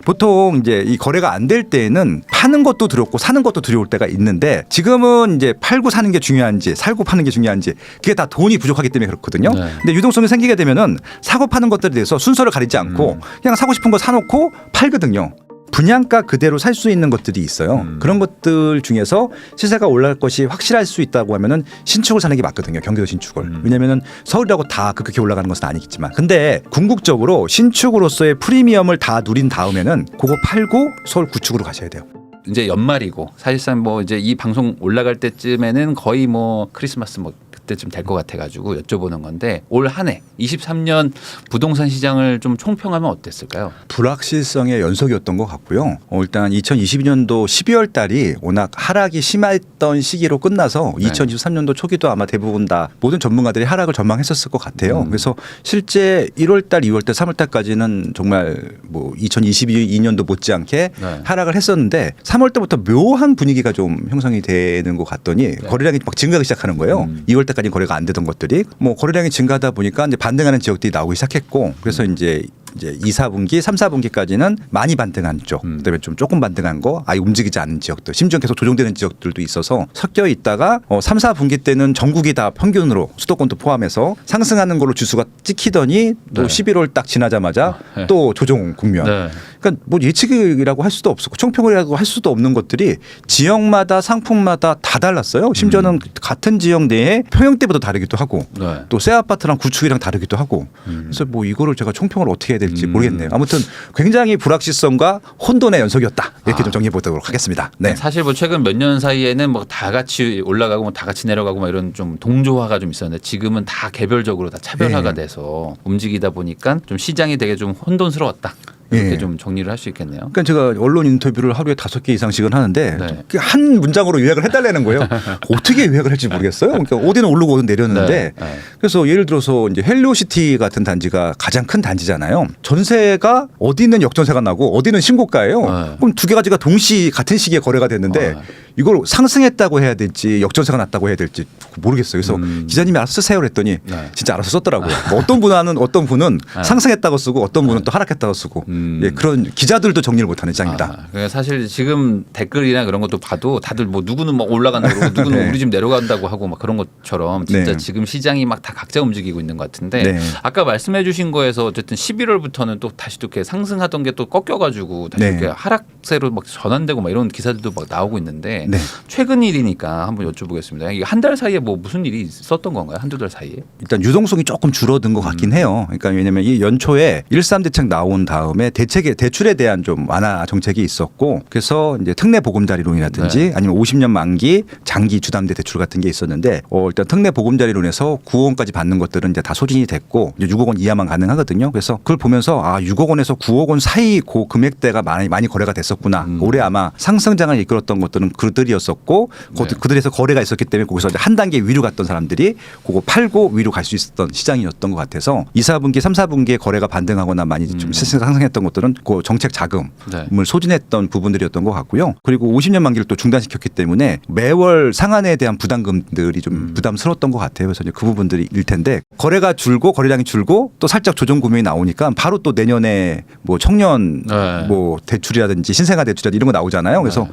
보통 이제 이 거래가 안 될 때에는 파는 것도 두렵고 사는 것도 두려울 때가 있는데 지금은 이제 팔고 사는 게 중요한지 살고 파는 게 중요한지 그게 다 돈이 부족하기 때문에 그렇거든요. 네. 근데 유동성이 생기게 되면은 사고 파는 것들에 대해서 순서를 가리지 않고 그냥 사고 싶은 거 사놓고 팔거든요. 분양가 그대로 살 수 있는 것들이 있어요. 그런 것들 중에서 시세가 올라갈 것이 확실할 수 있다고 하면은 신축을 사는 게 맞거든요. 경기도 신축을. 왜냐면은 서울이라고 다 그렇게 올라가는 것은 아니겠지만. 근데 궁극적으로 신축으로서의 프리미엄을 다 누린 다음에는 그거 팔고 서울 구축으로 가셔야 돼요. 이제 연말이고 사실상 뭐 이제 이 방송 올라갈 때쯤에는 거의 뭐 크리스마스 뭐 그때쯤 될 것 같아가지고 여쭤보는 건데 올 한 해 23년 부동산 시장을 좀 총평하면 어땠을까요? 불확실성의 연속이었던 것 같고요. 일단 2022년도 12월 달이 워낙 하락이 심했던 시기로 끝나서 네. 2023년도 초기도 아마 대부분 다 모든 전문가들이 하락을 전망했었을 것 같아요. 그래서 실제 1월 달, 2월 달, 3월 달까지는 정말 뭐 2022년도 못지않게 네. 하락을 했었는데 3월 때부터 묘한 분위기가 좀 형성이 되는 것 같더니 거래량이 막 증가하기 시작하는 거예요. 2월 때까지 거래가 안 되던 것들이 뭐 거래량이 증가하다 보니까 이제 반등하는 지역들이 나오기 시작했고 그래서 이제 2, 4분기, 3, 4분기까지는 많이 반등한 쪽, 그다음에 좀 조금 반등한 거, 아예 움직이지 않는 지역들, 심지어 계속 조정되는 지역들도 있어서 섞여 있다가 3, 4분기 때는 전국이 다 평균으로 수도권도 포함해서 상승하는 걸로 지수가 찍히더니 또 네. 11월 딱 지나자마자 네. 또 조정 국면. 네. 그러니까 뭐 예측이라고 할 수도 없었고 총평이라고 할 수도 없는 것들이 지역마다 상품마다 다 달랐어요. 심지어는 같은 지역 내에 평형 때보다 다르기도 하고 네. 또 새 아파트랑 구축이랑 다르기도 하고 그래서 뭐 이거를 제가 총평을 어떻게 해야 될지 모르겠네요. 아무튼 굉장히 불확실성과 혼돈의 연속이었다 이렇게 좀 정리해 보도록 하겠습니다. 네. 사실 뭐 최근 몇 년 사이에는 뭐 다 같이 올라가고 뭐 다 같이 내려가고 뭐 이런 좀 동조화가 좀 있었는데 지금은 다 개별적으로 다 차별화가 네. 돼서 움직이다 보니까 좀 시장이 되게 좀 혼돈스러웠다. 이렇게 예. 좀 정리를 할 수 있겠네요. 그러니까 제가 언론 인터뷰를 하루에 5개 이상씩은 하는데 네. 한 문장으로 요약을 해달라는 거예요. 어떻게 요약을 할지 모르겠어요. 그러니까 어디는 오르고 어디는 내렸는데 네. 네. 그래서 예를 들어서 이제 헬리오시티 같은 단지가 가장 큰 단지잖아요. 전세가 어디는 역전세가 나고 어디는 신고가예요. 네. 그럼 두 개 가지가 동시 같은 시기에 거래가 됐는데 네. 이걸 상승했다고 해야 될지 역전세가 났다고 해야 될지 모르겠어요. 그래서 기자님이 알아서 쓰세요 그랬더니 진짜 알아서 썼더라고요. 뭐 어떤 분은 네. 상승했다고 쓰고 어떤 분은 또 하락했다고 쓰고 예, 그런 기자들도 정리를 못하는 장입니다. 그러니까 사실 지금 댓글이나 그런 것도 봐도 다들 뭐 누구는 막 올라간다고 그러고 누구는 네. 우리 집 내려간다고 하고 막 그런 것처럼 진짜 네. 지금 시장이 막 다 각자 움직이고 있는 것 같은데 네. 아까 말씀해 주신 거에서 어쨌든 11월부터는 또 다시 또 이렇게 상승하던 게 또 꺾여가지고 다시 네. 이렇게 하락세로 막 전환되고 막 이런 기사들도 막 나오고 있는데 네. 최근 일이니까 한번 여쭤보겠습니다. 이게 한 달 사이에 뭐 무슨 일이 있었던 건가요? 한두 달 사이에? 일단 유동성이 조금 줄어든 것 같긴 해요. 그러니까 왜냐하면 이 연초에 1.3 대책 나온 다음에 대출에 대한 좀 완화 정책이 있었고 그래서 이제 특례 보금자리론이라든지 네. 아니면 50년 만기 장기 주담대 대출 같은 게 있었는데 일단 특례 보금자리론에서 9억 원까지 받는 것들은 이제 다 소진이 됐고 이제 6억 원 이하만 가능하거든요. 그래서 그걸 보면서 6억 원에서 9억 원 사이 그 금액대가 많이 거래가 됐었구나. 올해 아마 상승장을 이끌었던 것들은 그들이었었고 네. 그들에서 거래가 있었기 때문에 거기서 이제 한 단계 위로 갔던 사람들이 그거 팔고 위로 갈 수 있었던 시장이었던 것 같아서 2, 4분기, 3, 4분기에 거래가 반등하거나 많이 좀 상승했던 것들은 그 정책 자금을 네. 소진했던 부분들이었던 것 같고요. 그리고 50년 만기를 또 중단시켰기 때문에 매월 상한에 대한 부담금들이 좀 부담스러웠던 것 같아요. 그래서 이제 그 부분들이 일 텐데 거래가 줄고 거래량이 줄고 또 살짝 조정 구매이 나오니까 바로 또 내년에 뭐 청년 네. 뭐 대출이라든지 신생아 대출이라든지 이런 거 나오잖아요. 그래서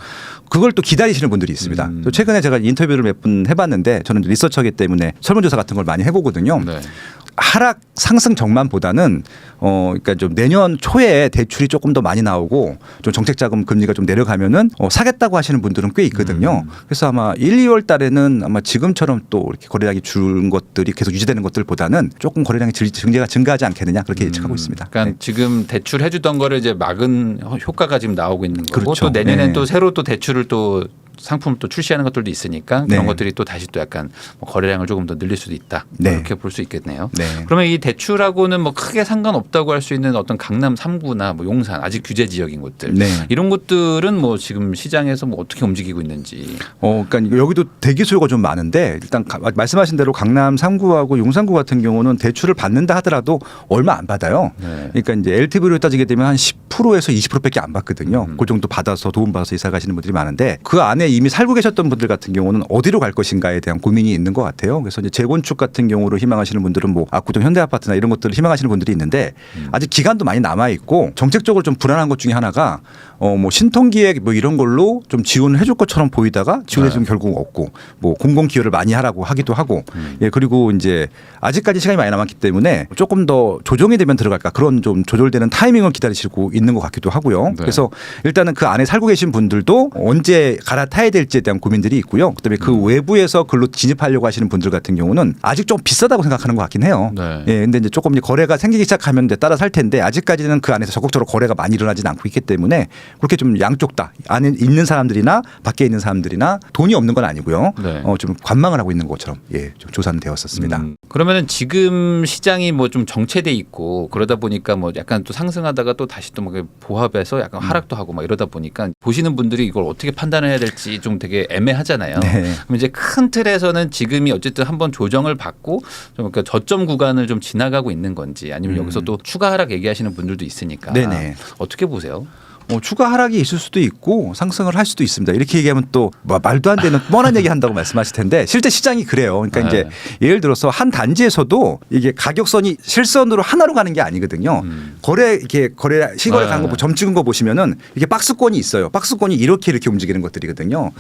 그걸 또 기다리시는 분들이 있습니다. 또 최근에 제가 인터뷰를 몇 분 해봤는데 저는 리서처이기 때문에 설문조사 같은 걸 많이 해보거든요. 네. 하락 상승 전망보다는 그러니까 좀 내년 초에 대출이 조금 더 많이 나오고 좀 정책 자금 금리가 좀 내려가면은 사겠다고 하시는 분들은 꽤 있거든요. 그래서 아마 1, 2월 달에는 아마 지금처럼 또 이렇게 거래량이 준 것들이 계속 유지되는 것들보다는 조금 거래량이 증가하지 않겠느냐 그렇게 예측하고 있습니다. 그러니까 네. 지금 대출 해주던 거를 이제 막은 효과가 지금 나오고 있는 거고 그렇죠. 또 내년엔 네. 또 새로 또 대출을 또 상품 또 출시하는 것들도 있으니까 그런 네. 것들이 또 다시 또 약간 뭐 거래량을 조금 더 늘릴 수도 있다. 네. 이렇게 볼 수 있겠네요. 네. 그러면 이 대출하고는 뭐 크게 상관없다고 할 수 있는 어떤 강남 3구나 뭐 용산 아직 규제 지역인 곳들 네. 이런 곳들은 뭐 지금 시장에서 뭐 어떻게 움직이고 있는지. 그러니까 여기도 대기 수요가 좀 많은데 일단 말씀하신 대로 강남 3구하고 용산구 같은 경우는 대출을 받는다 하더라도 얼마 안 받아요. 네. 그러니까 이제 LTV로 따지게 되면 한 10%에서 20%밖에 안 받거든요. 그 정도 받아서 도움 받아서 이사 가시는 분들이 많은데 그 안에 안에 이미 살고 계셨던 분들 같은 경우는 어디로 갈 것인가에 대한 고민이 있는 것 같아요. 그래서 이제 재건축 같은 경우로 희망하시는 분들은 뭐 압구정 현대아파트나 이런 것들을 희망하시는 분들이 있는데 아직 기간도 많이 남아 있고 정책적으로 좀 불안한 것 중에 하나가 뭐 신통기획 뭐 이런 걸로 좀 지원을 해줄 것처럼 보이다가 지원해주면 결국 없고 뭐 공공 기여를 많이 하라고 하기도 하고 예 그리고 이제 아직까지 시간이 많이 남았기 때문에 조금 더 조정이 되면 들어갈까 그런 좀 조절되는 타이밍을 기다리시고 있는 것 같기도 하고요. 네. 그래서 일단은 그 안에 살고 계신 분들도 언제 갈아타야 될지에 대한 고민들이 있고요. 그다음에 그 외부에서 글로 진입하려고 하시는 분들 같은 경우는 아직 좀 비싸다고 생각하는 것 같긴 해요. 네. 예, 근데 이제 조금 이제 거래가 생기기 시작하면 이제 따라 살 텐데 아직까지는 그 안에서 적극적으로 거래가 많이 일어나지는 않고 있기 때문에 그렇게 좀 양쪽 다 안에 있는 사람들이나 밖에 있는 사람들이나 돈이 없는 건 아니고요. 네. 좀 관망을 하고 있는 것처럼 예, 좀 조사는 되었었습니다. 그러면은 지금 시장이 뭐 좀 정체돼 있고 그러다 보니까 뭐 약간 또 상승하다가 또 다시 또 막 보합해서 약간 하락도 하고 막 이러다 보니까 보시는 분들이 이걸 어떻게 판단을 해야 될지 좀 되게 애매하잖아요. 네. 그럼 이제 큰 틀에서는 지금이 어쨌든 한번 조정을 받고 좀 그러니까 저점 구간을 좀 지나가고 있는 건지 아니면 여기서 또 추가 하락 얘기하시는 분들도 있으니까 네네. 어떻게 보세요? 추가 하락이 있을 수도 있고 상승을 할 수도 있습니다. 이렇게 얘기하면 또 뭐 말도 안 되는 뻔한 얘기 한다고 말씀하실 텐데 실제 시장이 그래요. 그러니까 네. 이제 예를 들어서 한 단지에서도 이게 가격선이 실선으로 하나로 가는 게 아니거든요. 거래 시거래 가는 거 점 찍은 거 보시면은 이게 박스권이 있어요. 박스권이 이렇게 움직이는 것들이거든요.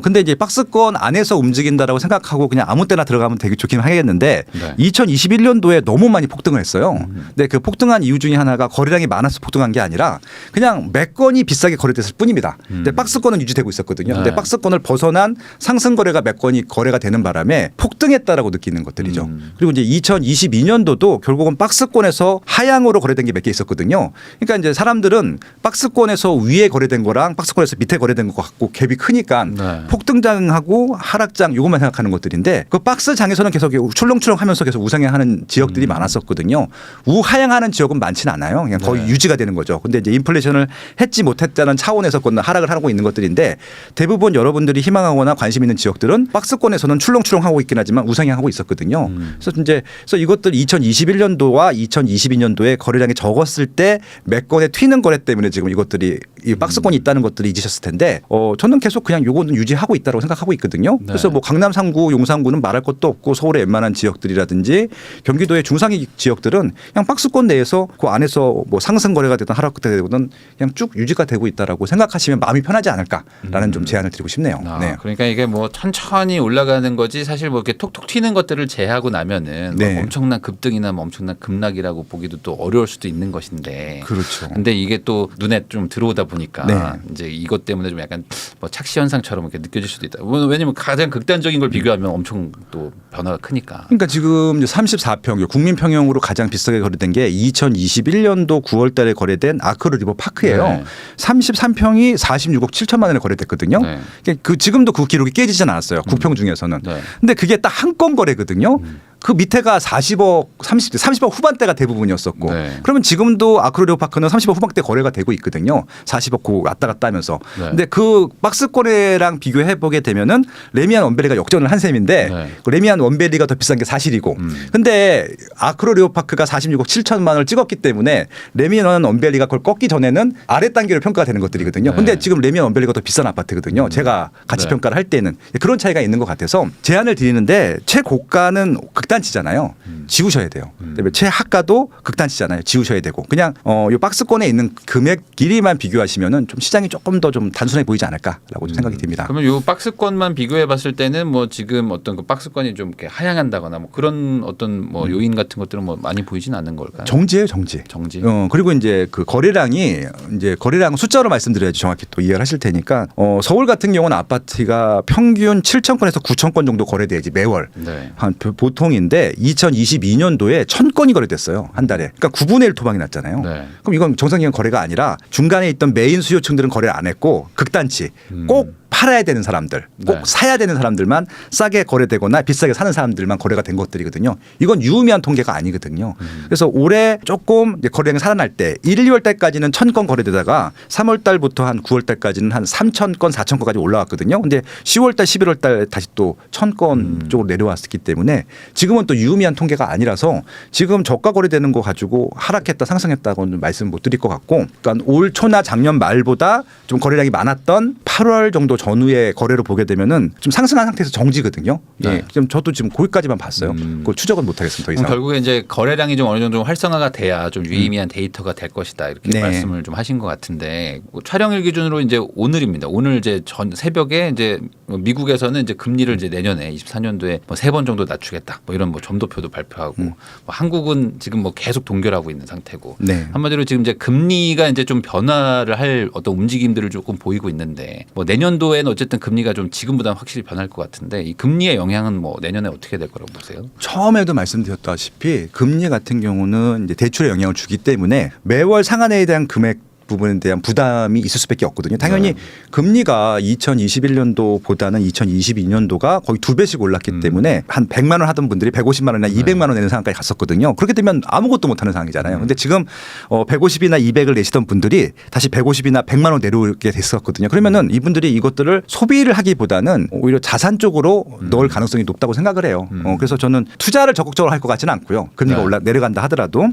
근데 이제 박스권 안에서 움직인다라고 생각하고 그냥 아무 때나 들어가면 되게 좋긴 하겠는데 네. 2021년도에 너무 많이 폭등을 했어요. 근데 그 폭등한 이유 중에 하나가 거래량이 많아서 폭등한 게 아니라 그냥 매건이 비싸게 거래됐을 뿐입니다. 근데 박스권은 유지되고 있었거든요. 근데 네. 박스권을 벗어난 상승 거래가 매건이 거래가 되는 바람에 폭등했다라고 느끼는 것들이죠. 그리고 이제 2022년도도 결국은 박스권에서 하향으로 거래된 게 몇 개 있었거든요. 그러니까 이제 사람들은 박스권에서 위에 거래된 거랑 박스권에서 밑에 거래된 거 갖고 갭이 크니까 네. 폭등장하고 하락장 이것만 생각하는 것들인데 그 박스장에서는 계속 출렁출렁하면서 계속 우상향하는 지역들이 많았었거든요. 우하향하는 지역은 많지는 않아요. 그냥 거의 네. 유지가 되는 거죠. 근데 이제 인플레이션을 했지 못했다는 차원에서 하락을 하고 있는 것들인데 대부분 여러분들이 희망하거나 관심 있는 지역들은 박스권에서는 출렁출렁하고 있긴 하지만 우상향하고 있었거든요. 그래서 이것들 2021년도와 2022년도에 거래량이 적었을 때 매건에 튀는 거래 때문에 지금 이것들이 이 박스권이 있다는 것들이 잊으셨을 텐데 저는 계속 그냥 요거는 유지하고 있다고 생각하고 있거든요. 네. 그래서 뭐 강남 3구, 용산구는 말할 것도 없고 서울의 웬만한 지역들이라든지 경기도의 중상위 지역들은 그냥 박스권 내에서 그 안에서 뭐 상승 거래가 되든 하락 거래가 되든 그냥 쭉 유지가 되고 있다라고 생각하시면 마음이 편하지 않을까라는 좀 제안을 드리고 싶네요. 네. 그러니까 이게 뭐 천천히 올라가는 거지 사실 뭐 이렇게 톡톡 튀는 것들을 제하고 나면은 네. 뭐 엄청난 급등이나 뭐 엄청난 급락이라고 보기도 또 어려울 수도 있는 것인데. 그렇죠. 근데 이게 또 눈에 좀 들어오다 보니까 네. 이제 이것 때문에 좀 약간 뭐 착시 현상처럼 이렇게 느껴질 수도 있다. 왜냐면 가장 극단적인 걸 비교하면 엄청 또 변화가 크니까. 그러니까 지금 34평 국민 평형으로 가장 비싸게 거래된 게 2021년도 9월 달에 거래된 아크로 리버 파크예요. 네. 33평이 46억 7천만 원에 거래됐거든요. 네. 그 지금도 그 기록이 깨지진 않았어요. 9평 중에서는. 네. 근데 그게 딱 한 건 거래거든요. 그 밑에가 40억, 30억 후반대가 대부분이었었고. 네. 그러면 지금도 아크로리오 파크는 30억 후반대 거래가 되고 있거든요. 40억 고 왔다 갔다 하면서. 네. 근데 그 박스 거래랑 비교해 보게 되면은 레미안 원벨리가 역전을 한 셈인데 네. 그 레미안 원벨리가 더 비싼 게 사실이고. 근데 아크로리오 파크가 46억 7천만 원을 찍었기 때문에 레미안 원벨리가 그걸 꺾기 전에는 아래 단계로 평가가 되는 것들이거든요. 네. 근데 지금 레미안 원벨리가 더 비싼 아파트거든요. 제가 가치 네. 평가를 할 때는 그런 차이가 있는 것 같아서 제안을 드리는데 최고가는 극단치잖아요. 지우셔야 돼요. 그다음에 최하가도 극단치잖아요. 지우셔야 되고 그냥 이 박스권에 있는 금액 길이만 비교하시면은 좀 시장이 조금 더 좀 단순해 보이지 않을까라고 좀 생각이 듭니다. 그러면 요 박스권만 비교해 봤을 때는 뭐 지금 어떤 그 박스권이 좀 이렇게 하향한다거나 뭐 그런 어떤 뭐 요인 같은 것들은 뭐 많이 보이지는 않는 걸까요? 정지예요, 정지. 정지. 그리고 이제 그 거래량이 이제 거래량 숫자로 말씀드려야지 정확히 또 이해를 하실 테니까 서울 같은 경우는 아파트가 평균 7천 건에서 9천 건 정도 거래돼야지 매월 네. 한 보통인데 2022년도에 1,000건이 거래됐어요 한 달에. 그러니까 9분의 1 토방이 났잖아요. 네. 그럼 이건 정상적인 거래가 아니라 중간에 있던 메인 수요층들은 거래를 안 했고 극단치 꼭 팔아야 되는 사람들, 꼭 네. 사야 되는 사람들만 싸게 거래되거나 비싸게 사는 사람들만 거래가 된 것들이거든요. 이건 유의미한 통계가 아니거든요. 그래서 올해 조금 이제 거래량이 살아날 때 1, 2월 달까지는 1,000건 거래되다가 3월 달부터 한 9월 달까지는 한 3,000건, 4,000건까지 올라왔거든요. 근데 10월 달, 11월 달 다시 또 1,000건 쪽으로 내려왔기 때문에 지금은 또 유의미한 통계가 아니라서 지금 저가 거래되는 거 가지고 하락했다 상승했다고는 말씀 못 드릴 것 같고 그러니까 올 초나 작년 말보다 좀 거래량이 많았던 8월 정도 전후의 거래로 보게 되면은 좀 상승한 상태에서 정지거든요. 예. 네. 지금 저도 지금 거기까지만 봤어요. 그걸 추적은 못 하겠습니다. 더 이상. 결국에 이제 거래량이 좀 어느 정도 활성화가 돼야 좀 유의미한 데이터가 될 것이다 이렇게 네. 말씀을 좀 하신 것 같은데 뭐 촬영일 기준으로 이제 오늘입니다. 오늘 이제 전 새벽에 이제 미국에서는 이제 금리를 이제 내년에 24년도에 뭐 3번 정도 낮추겠다. 뭐 이런 뭐 점도표도 발표하고 뭐 한국은 지금 뭐 계속 동결하고 있는 상태고 네. 한마디로 지금 이제 금리가 이제 좀 변화를 할 어떤 움직임들을 조금 보이고 있는데 뭐 내년도에는 어쨌든 금리가 좀 지금보다는 확실히 변할 것 같은데 이 금리의 영향은 뭐 내년에 어떻게 될 거라고 보세요? 처음에도 말씀드렸다시피 금리 같은 경우는 이제 대출에 영향을 주기 때문에 매월 상한에 대한 금액 부분에 대한 부담이 있을 수밖에 없거든요. 당연히 금리가 2021년도보다는 2022년도가 거의 2배씩 올랐기 때문에 한 100만 원 하던 분들이 150만 원이나 200만 원 내는 상황까지 갔었거든요. 그렇게 되면 아무것도 못하는 상황이잖아요. 근데 지금 150이나 200을 내시던 분들이 다시 150이나 100만 원 내려오게 됐었거든요. 그러면은 이분들이 이것들을 소비를 하기보다는 오히려 자산 쪽으로 넣을 가능성이 높다고 생각을 해요. 그래서 저는 투자를 적극적으로 할 것 같지는 않고요. 금리가 네. 내려간다 하더라도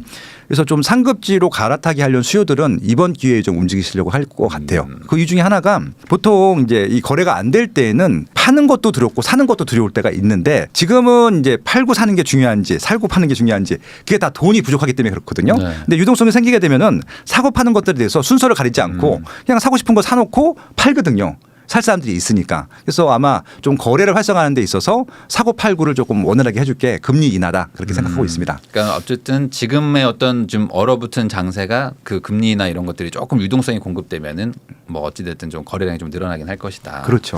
그래서 좀 상급지로 갈아타기 하려는 수요들은 이번 기회에 좀 움직이시려고 할 것 같아요. 그 이 중에 하나가 보통 이제 이 거래가 안 될 때에는 파는 것도 두렵고 사는 것도 두려울 때가 있는데 지금은 이제 팔고 사는 게 중요한지 살고 파는 게 중요한지 그게 다 돈이 부족하기 때문에 그렇거든요. 네. 근데 유동성이 생기게 되면은 사고 파는 것들에 대해서 순서를 가리지 않고 그냥 사고 싶은 거 사놓고 팔거든요. 살 사람들이 있으니까. 그래서 아마 좀 거래를 활성화하는 데 있어서 사고 팔구를 조금 원활하게 해줄 게 금리 인하다 그렇게 생각하고 있습니다. 그러니까 어쨌든 지금의 어떤 좀 얼어붙은 장세가 그 금리나 이런 것들이 조금 유동성이 공급되면은 뭐 어찌됐든 좀 거래량이 좀 늘어나긴 할 것이다. 그렇죠.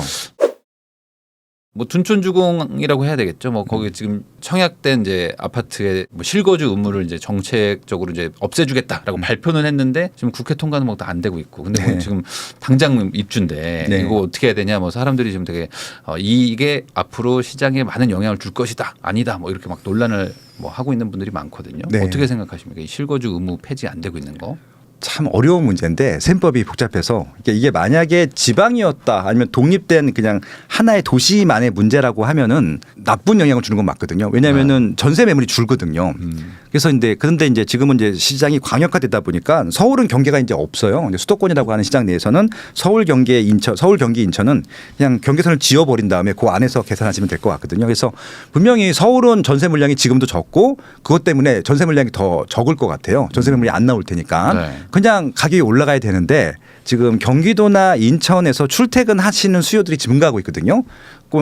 뭐 둔촌주공이라고 해야 되겠죠. 뭐 거기 지금 청약된 이제 아파트의 뭐 실거주 의무를 이제 정책적으로 이제 없애주겠다라고 발표는 했는데 지금 국회 통과는 뭐 안 되고 있고. 근데 뭐 네. 지금 당장 입주인데 네. 이거 어떻게 해야 되냐. 뭐 사람들이 지금 되게 이게 앞으로 시장에 많은 영향을 줄 것이다. 아니다. 뭐 이렇게 막 논란을 뭐 하고 있는 분들이 많거든요. 네. 어떻게 생각하십니까? 이 실거주 의무 폐지 안 되고 있는 거? 참 어려운 문제인데 셈법이 복잡해서 이게 만약에 지방이었다 아니면 독립된 그냥 하나의 도시만의 문제라고 하면은 나쁜 영향을 주는 건 맞거든요. 왜냐하면은 전세 매물이 줄거든요. 그래서 그런데 이제 지금은 이제 시장이 광역화되다 보니까 서울은 경계가 이제 없어요. 이제 수도권이라고 하는 시장 내에서는 서울, 경기, 인천은 그냥 경계선을 지워버린 다음에 그 안에서 계산하시면 될 것 같거든요. 그래서 분명히 서울은 전세 물량이 지금도 적고 그것 때문에 전세 물량이 더 적을 것 같아요. 전세 매물이 안 나올 테니까. 네. 그냥 가격이 올라가야 되는데 지금 경기도나 인천에서 출퇴근하시는 수요들이 증가하고 있거든요.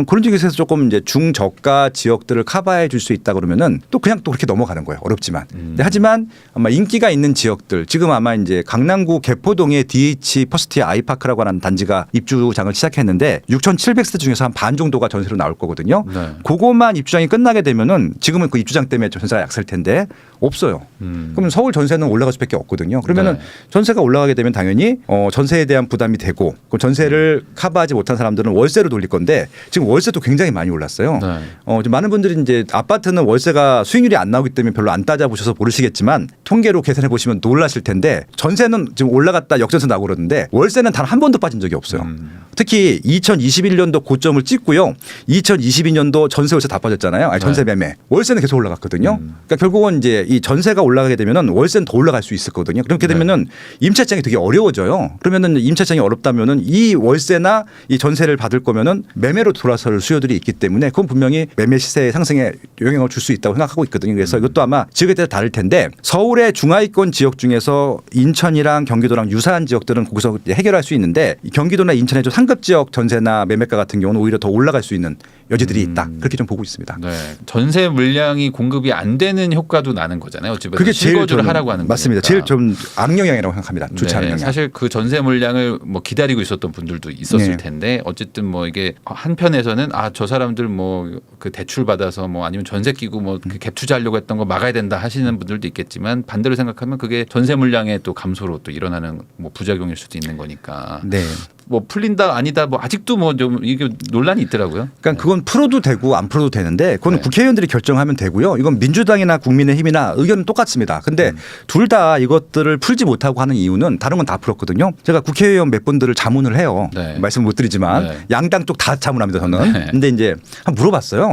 그런 쪽에서 조금 이제 중저가 지역들을 커버해 줄 수 있다 그러면은 또 그냥 또 그렇게 넘어가는 거예요. 어렵지만. 근데 하지만 아마 인기가 있는 지역들 지금 아마 이제 강남구 개포동에 DH 퍼스트 아이파크라고 하는 단지가 입주장을 시작했는데 6,700세대 중에서 한 반 정도가 전세로 나올 거거든요. 네. 그것만 입주장이 끝나게 되면은 지금은 그 입주장 때문에 전세가 약세일 텐데 없어요. 그러면 서울 전세는 올라갈 수밖에 없거든요. 그러면은 네. 전세가 올라가게 되면 당연히 전세에 대한 부담이 되고 그 전세를 커버하지 못한 사람들은 월세로 돌릴 건데 지금 월세도 굉장히 많이 올랐어요. 네. 좀 많은 분들이 이제 아파트는 월세가 수익률이 안 나오기 때문에 별로 안 따져보셔서 모르시겠지만 통계로 계산해 보시면 놀라실 텐데 전세는 지금 올라갔다 역전세 나고 그러는데 월세는 단 한 번도 빠진 적이 없어요. 특히 2021년도 고점을 찍고요. 2022년도 전세 월세 다 빠졌잖아요. 아니, 전세 매매. 월세는 계속 올라갔거든요. 그러니까 결국은 이제 이 전세가 올라가게 되면은 월세는 더 올라갈 수 있었거든요. 그렇게 되면은 임차장이 되게 어려워져요. 그러면은 임차장이 어렵다면은 이 월세나 이 전세를 받을 거면은 매매로 돌아설 수요들이 있기 때문에 그건 분명히 매매 시세 상승에 영향을 줄 수 있다고 생각하고 있거든요. 그래서 이것도 아마 지역에 따라 다를 텐데 서울의 중하위권 지역 중에서 인천이랑 경기도랑 유사한 지역들은 거기서 해결할 수 있는데 경기도나 인천의 좀 상급 지역 전세나 매매가 같은 경우는 오히려 더 올라갈 수 있는 여지들이 있다. 그렇게 좀 보고 있습니다. 네. 전세 물량이 공급이 안 되는 효과도 나는 거잖아요. 어찌 보면 그게 제일 실거주를 저는 하라고 하는 맞습니다. 거니까. 제일 좀 악영향이라고 생각합니다. 좋지 않은 네, 영향. 사실 그 전세 물량을 뭐 기다리고 있었던 분들도 있었을 네. 텐데 어쨌든 뭐 이게 한편에서는 저 사람들 뭐 그 대출 받아서 뭐 아니면 전세 끼고 뭐 그 갭 투자하려고 했던 거 막아야 된다 하시는 분들도 있겠지만 반대로 생각하면 그게 전세 물량의 또 감소로 또 일어나는 뭐 부작용일 수도 있는 거니까. 네. 뭐 풀린다 아니다 뭐 아직도 뭐 좀 이게 논란이 있더라고요. 그러니까 그건 풀어도 되고 안 풀어도 되는데 그건 네. 국회의원들이 결정하면 되고요. 이건 민주당이나 국민의힘이나 의견은 똑같습니다. 근데 둘 다 이것들을 풀지 못하고 하는 이유는 다른 건 다 풀었거든요. 제가 국회의원 몇 분들을 자문을 해요. 네. 말씀 못 드리지만 네. 양당 쪽 다 자문합니다. 저는. 네. 근데 이제 한번 물어봤어요.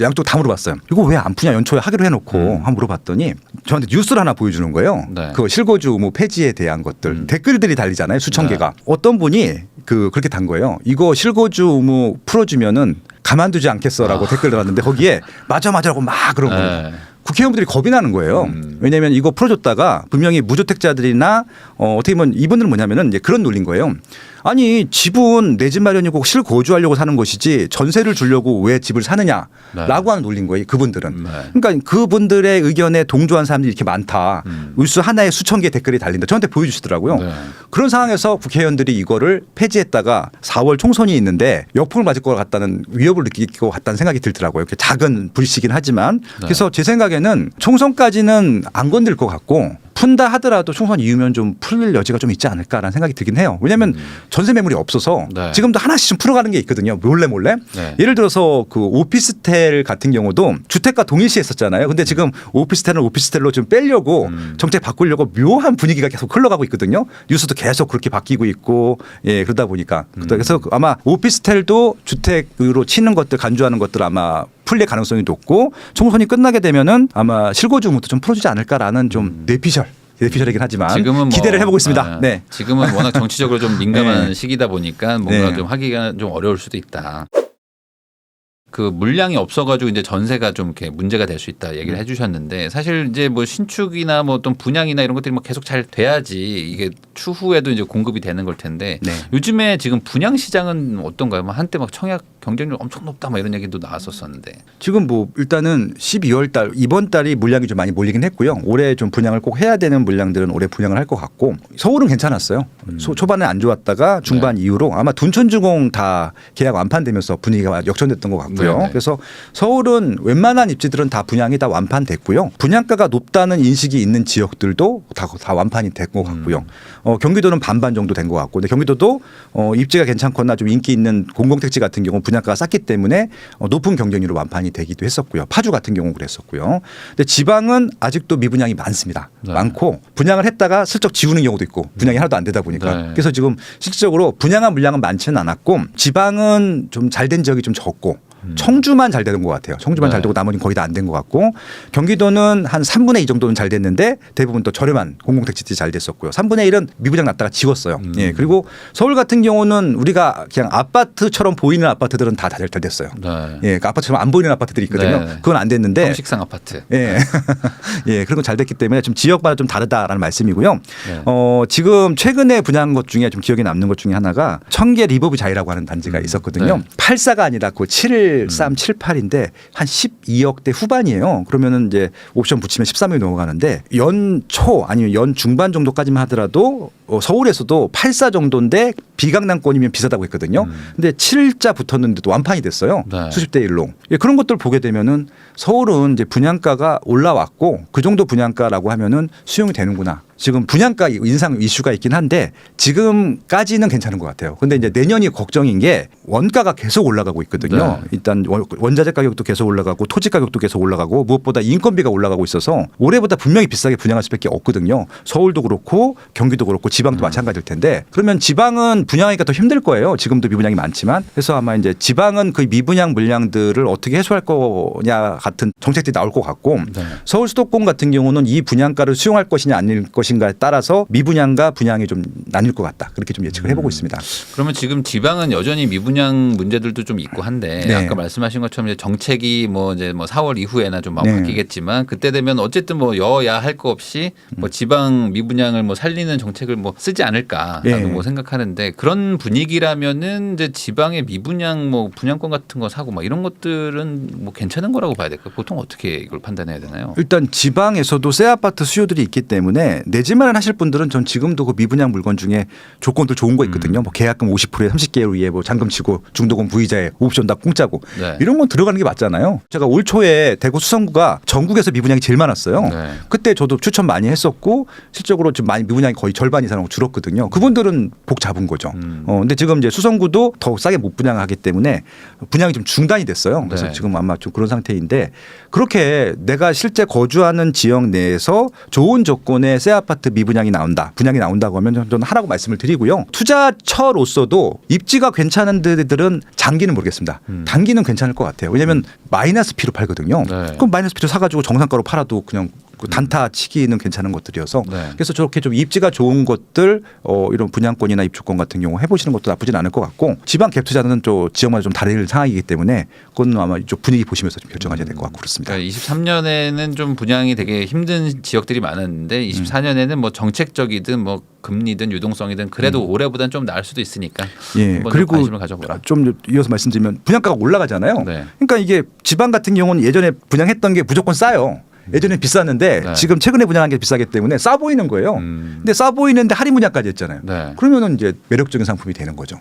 양쪽 다 물어봤어요. 이거 왜 안 푸냐 연초에 하기로 해놓고 한번 물어봤더니 저한테 뉴스를 하나 보여주는 거예요. 네. 그 실거주 뭐 폐지에 대한 것들 댓글들이 달리잖아요. 수천 네. 개가. 어떤 분이 그렇게 단 거예요. 이거 실거주 의무 풀어주면은 가만두지 않겠어라고 댓글 달았는데 거기에 맞아라고 막 그런 거예요. 네. 국회의원들이 겁이 나는 거예요. 왜냐하면 이거 풀어줬다가 분명히 무주택자들이나 어떻게 보면 이분들은 뭐냐면은 이제 그런 논리인 거예요. 아니 집은 내 집 마련이고 실거주하려고 사는 것이지 전세를 주려고 왜 집을 사느냐라고 네. 하는 논리인 거예요. 그분들은. 네. 그러니까 그분들의 의견에 동조한 사람들이 이렇게 많다. 울수 하나에 수천 개 댓글이 달린다. 저한테 보여주시더라고요. 네. 그런 상황에서 국회의원들이 이거를 폐지했다가 4월 총선이 있는데 역풍을 맞을 것 같다는 위협을 느낄 것 같다는 생각이 들더라고요. 이렇게 작은 불씨긴 하지만. 그래서 제 생각에는 총선까지는 안 건들 것 같고 푼다 하더라도 총선 이후면 좀 풀릴 여지가 좀 있지 않을까라는 생각이 들긴 해요. 왜냐하면 전세 매물이 없어서 네. 지금도 하나씩 좀 풀어가는 게 있거든요. 몰래. 네. 예를 들어서 그 오피스텔 같은 경우도 주택과 동일시했었잖아요. 근데 지금 오피스텔은 오피스텔로 좀 빼려고 정책 바꾸려고 묘한 분위기가 계속 흘러가고 있거든요. 뉴스도 계속 그렇게 바뀌고 있고 예 그러다 보니까 그래서 아마 오피스텔도 주택으로 치는 것들 간주하는 것들 아마 풀릴 가능성이 높고 총선이 끝나게 되면은 아마 실거주 의무도 좀 풀어주지 않을까라는 좀 뇌피셜이긴 하지만 지금은 기대를 해보고 있습니다. 네. 지금은 워낙 정치적으로 좀 민감한 네. 시기다 보니까 뭔가 네. 좀 하기가 좀 어려울 수도 있다. 그 물량이 없어가지고 이제 전세가 좀 이렇게 문제가 될 수 있다 얘기를 해주셨는데 사실 이제 뭐 신축이나 뭐 어떤 분양이나 이런 것들이 뭐 계속 잘 돼야지 이게 추후에도 이제 공급이 되는 걸 텐데 네. 요즘에 지금 분양 시장은 어떤가요? 뭐 한때 막 청약 경쟁률 엄청 높다 뭐 이런 얘기도 나왔었었는데. 지금 뭐 일단은 12월 달 이번 달이 물량이 좀 많이 몰리긴 했고요. 올해 좀 분양을 꼭 해야 되는 물량들은 올해 분양을 할 것 같고 서울은 괜찮았어요. 초반에 안 좋았다가 중반 이후로 아마 둔촌주공 다 계약 완판되면서 분위기가 역전됐던 것 같고요. 네네. 그래서 서울은 웬만한 입지들은 다 분양이 다 완판됐고요. 분양가가 높다는 인식이 있는 지역들도 다 완판이 된 것 같고요. 경기도는 반반 정도 된 것 같고, 근데 경기도도 입지가 괜찮거나 좀 인기 있는 공공택지 같은 경우 분양가가 쌌기 때문에 높은 경쟁률로 완판이 되기도 했었고요. 파주 같은 경우 그랬었고요. 근데 지방은 아직도 미분양이 많습니다. 네. 많고 분양을 했다가 슬쩍 지우는 경우도 있고 분양이 하나도 안 되다 보니까 네. 그래서 지금 실질적으로 분양한 물량은 많지는 않았고 지방은 좀 잘 된 지역이 좀 적고 청주만 잘 되는 것 같아요. 청주만 네. 잘 되고 나머지는 거의 다 안 된 것 같고 경기도는 한 3분의 2 정도는 잘 됐는데 대부분 또 저렴한 공공택지들이 잘 됐었고요. 3분의 1은 미분양 났다가 지웠어요. 예. 그리고 서울 같은 경우는 우리가 그냥 아파트처럼 보이는 아파트들은 다 잘 됐어요. 네. 예, 그 아파트처럼 안 보이는 아파트들이 있거든요. 네. 그건 안 됐는데 형식상 아파트. 예. 예, 그런 건 잘 됐기 때문에 좀 지역마다 좀 다르다라는 말씀이고요. 네. 지금 최근에 분양한 것 중에 좀 기억에 남는 것 중에 하나가 청계 리버브 자이라고 하는 단지가 있었거든요. 네. 84가 아니라 그 7378인데 한 12억대 후반이에요. 그러면은 이제 옵션 붙이면 13억이 넘어가는데 연초 아니면 연 중반 정도까지만 하더라도 서울에서도 84 정도인데 비강남권이면 비싸다고 했거든요. 근데 7자 붙었는데도 완판이 됐어요. 네. 수십 대 1로. 예, 그런 것들 보게 되면은 서울은 이제 분양가가 올라왔고 그 정도 분양가라고 하면은 수용이 되는구나. 지금 분양가 인상 이슈가 있긴 한데 지금까지는 괜찮은 것 같아요. 근데 이제 내년이 걱정인 게 원가가 계속 올라가고 있거든요. 네. 일단 원자재 가격도 계속 올라가고 토지 가격도 계속 올라가고 무엇보다 인건비가 올라가고 있어서 올해보다 분명히 비싸게 분양할 수밖에 없거든요. 서울도 그렇고 경기도 그렇고 지방도 마찬가지일 텐데 그러면 지방은 분양하기가 더 힘들 거예요. 지금도 미분양이 많지만 그래서 아마 이제 지방은 그 미분양 물량들을 어떻게 해소할 거냐 같은 정책들이 나올 것 같고 네. 서울 수도권 같은 경우는 이 분양가를 수용할 것이냐 아닐 것인가에 따라서 미분양과 분양이 좀 나뉠 것 같다. 그렇게 좀 예측을 해보고 있습니다. 그러면 지금 지방은 여전히 미분양 문제들도 좀 있고 한데 네. 아까 말씀하신 것처럼 이제 정책이 뭐 이제 뭐 4월 이후에나 좀 네. 바뀌겠지만 그때 되면 어쨌든 뭐 여야 할 거 없이 뭐 지방 미분양을 뭐 살리는 정책을 뭐 쓰지 않을까 네. 나도 뭐 생각하는데 그런 분위기라면은 이제 지방의 미분양 뭐 분양권 같은 거 사고 막 이런 것들은 뭐 괜찮은 거라고 봐야 될까? 보통 어떻게 이걸 판단해야 되나요? 일단 지방에서도 새 아파트 수요들이 있기 때문에 내 집 마련하실 분들은 전 지금도 그 미분양 물건 중에 조건들 좋은 거 있거든요. 뭐 계약금 50%에 30개월 위에 뭐 잔금 치고 중도금 부이자에 옵션 다 공짜고 네. 이런 건 들어가는 게 맞잖아요. 제가 올 초에 대구 수성구가 전국에서 미분양이 제일 많았어요. 네. 그때 저도 추천 많이 했었고 실적으로 좀 많이 미분양이 거의 절반 이상으로 줄었거든요. 그분들은 복 잡은 거죠. 근데 지금 이제 수성구도 더 싸게 못 분양하기 때문에 분양이 좀 중단이 됐어요. 그래서 네. 지금 아마 좀 그런 상태인데 그렇게 내가 실제 거주하는 지역 내에서 좋은 조건의 새 아파트 미분양이 나온다, 분양이 나온다고 하면 저는 하라고 말씀을 드리고요. 투자처로서도 입지가 괜찮은 데들은 장기는 모르겠습니다. 단기는 괜찮을 것 같아요. 왜냐하면 마이너스 P로 팔거든요. 네. 그럼 마이너스 P로 사가지고 정상가로 팔아도 그냥 그 단타 치기는 괜찮은 것들이어서 네. 그래서 저렇게 좀 입지가 좋은 것들 이런 분양권이나 입주권 같은 경우 해보시는 것도 나쁘진 않을 것 같고 지방 갭 투자는 또 지역마다 좀 다른 상황이기 때문에 그건 아마 이쪽 분위기 보시면서 좀 결정하셔야 될 것 같고 그렇습니다. 그러니까 23년에는 좀 분양이 되게 힘든 지역들이 많았는데 24년에는 뭐 정책적이든 뭐 금리든 유동성이든 그래도 올해보다는 좀 나을 수도 있으니까 예. 한번 그리고 관심을 가져보라. 좀 이어서 말씀드리면 분양가가 올라가잖아요. 네. 그러니까 이게 지방 같은 경우는 예전에 분양했던 게 무조건 싸요. 예전에 비쌌는데 네. 지금 최근에 분양한 게 비싸기 때문에 싸 보이는 거예요. 근데 싸 보이는데 할인 분양까지 했잖아요. 네. 그러면은 이제 매력적인 상품이 되는 거죠.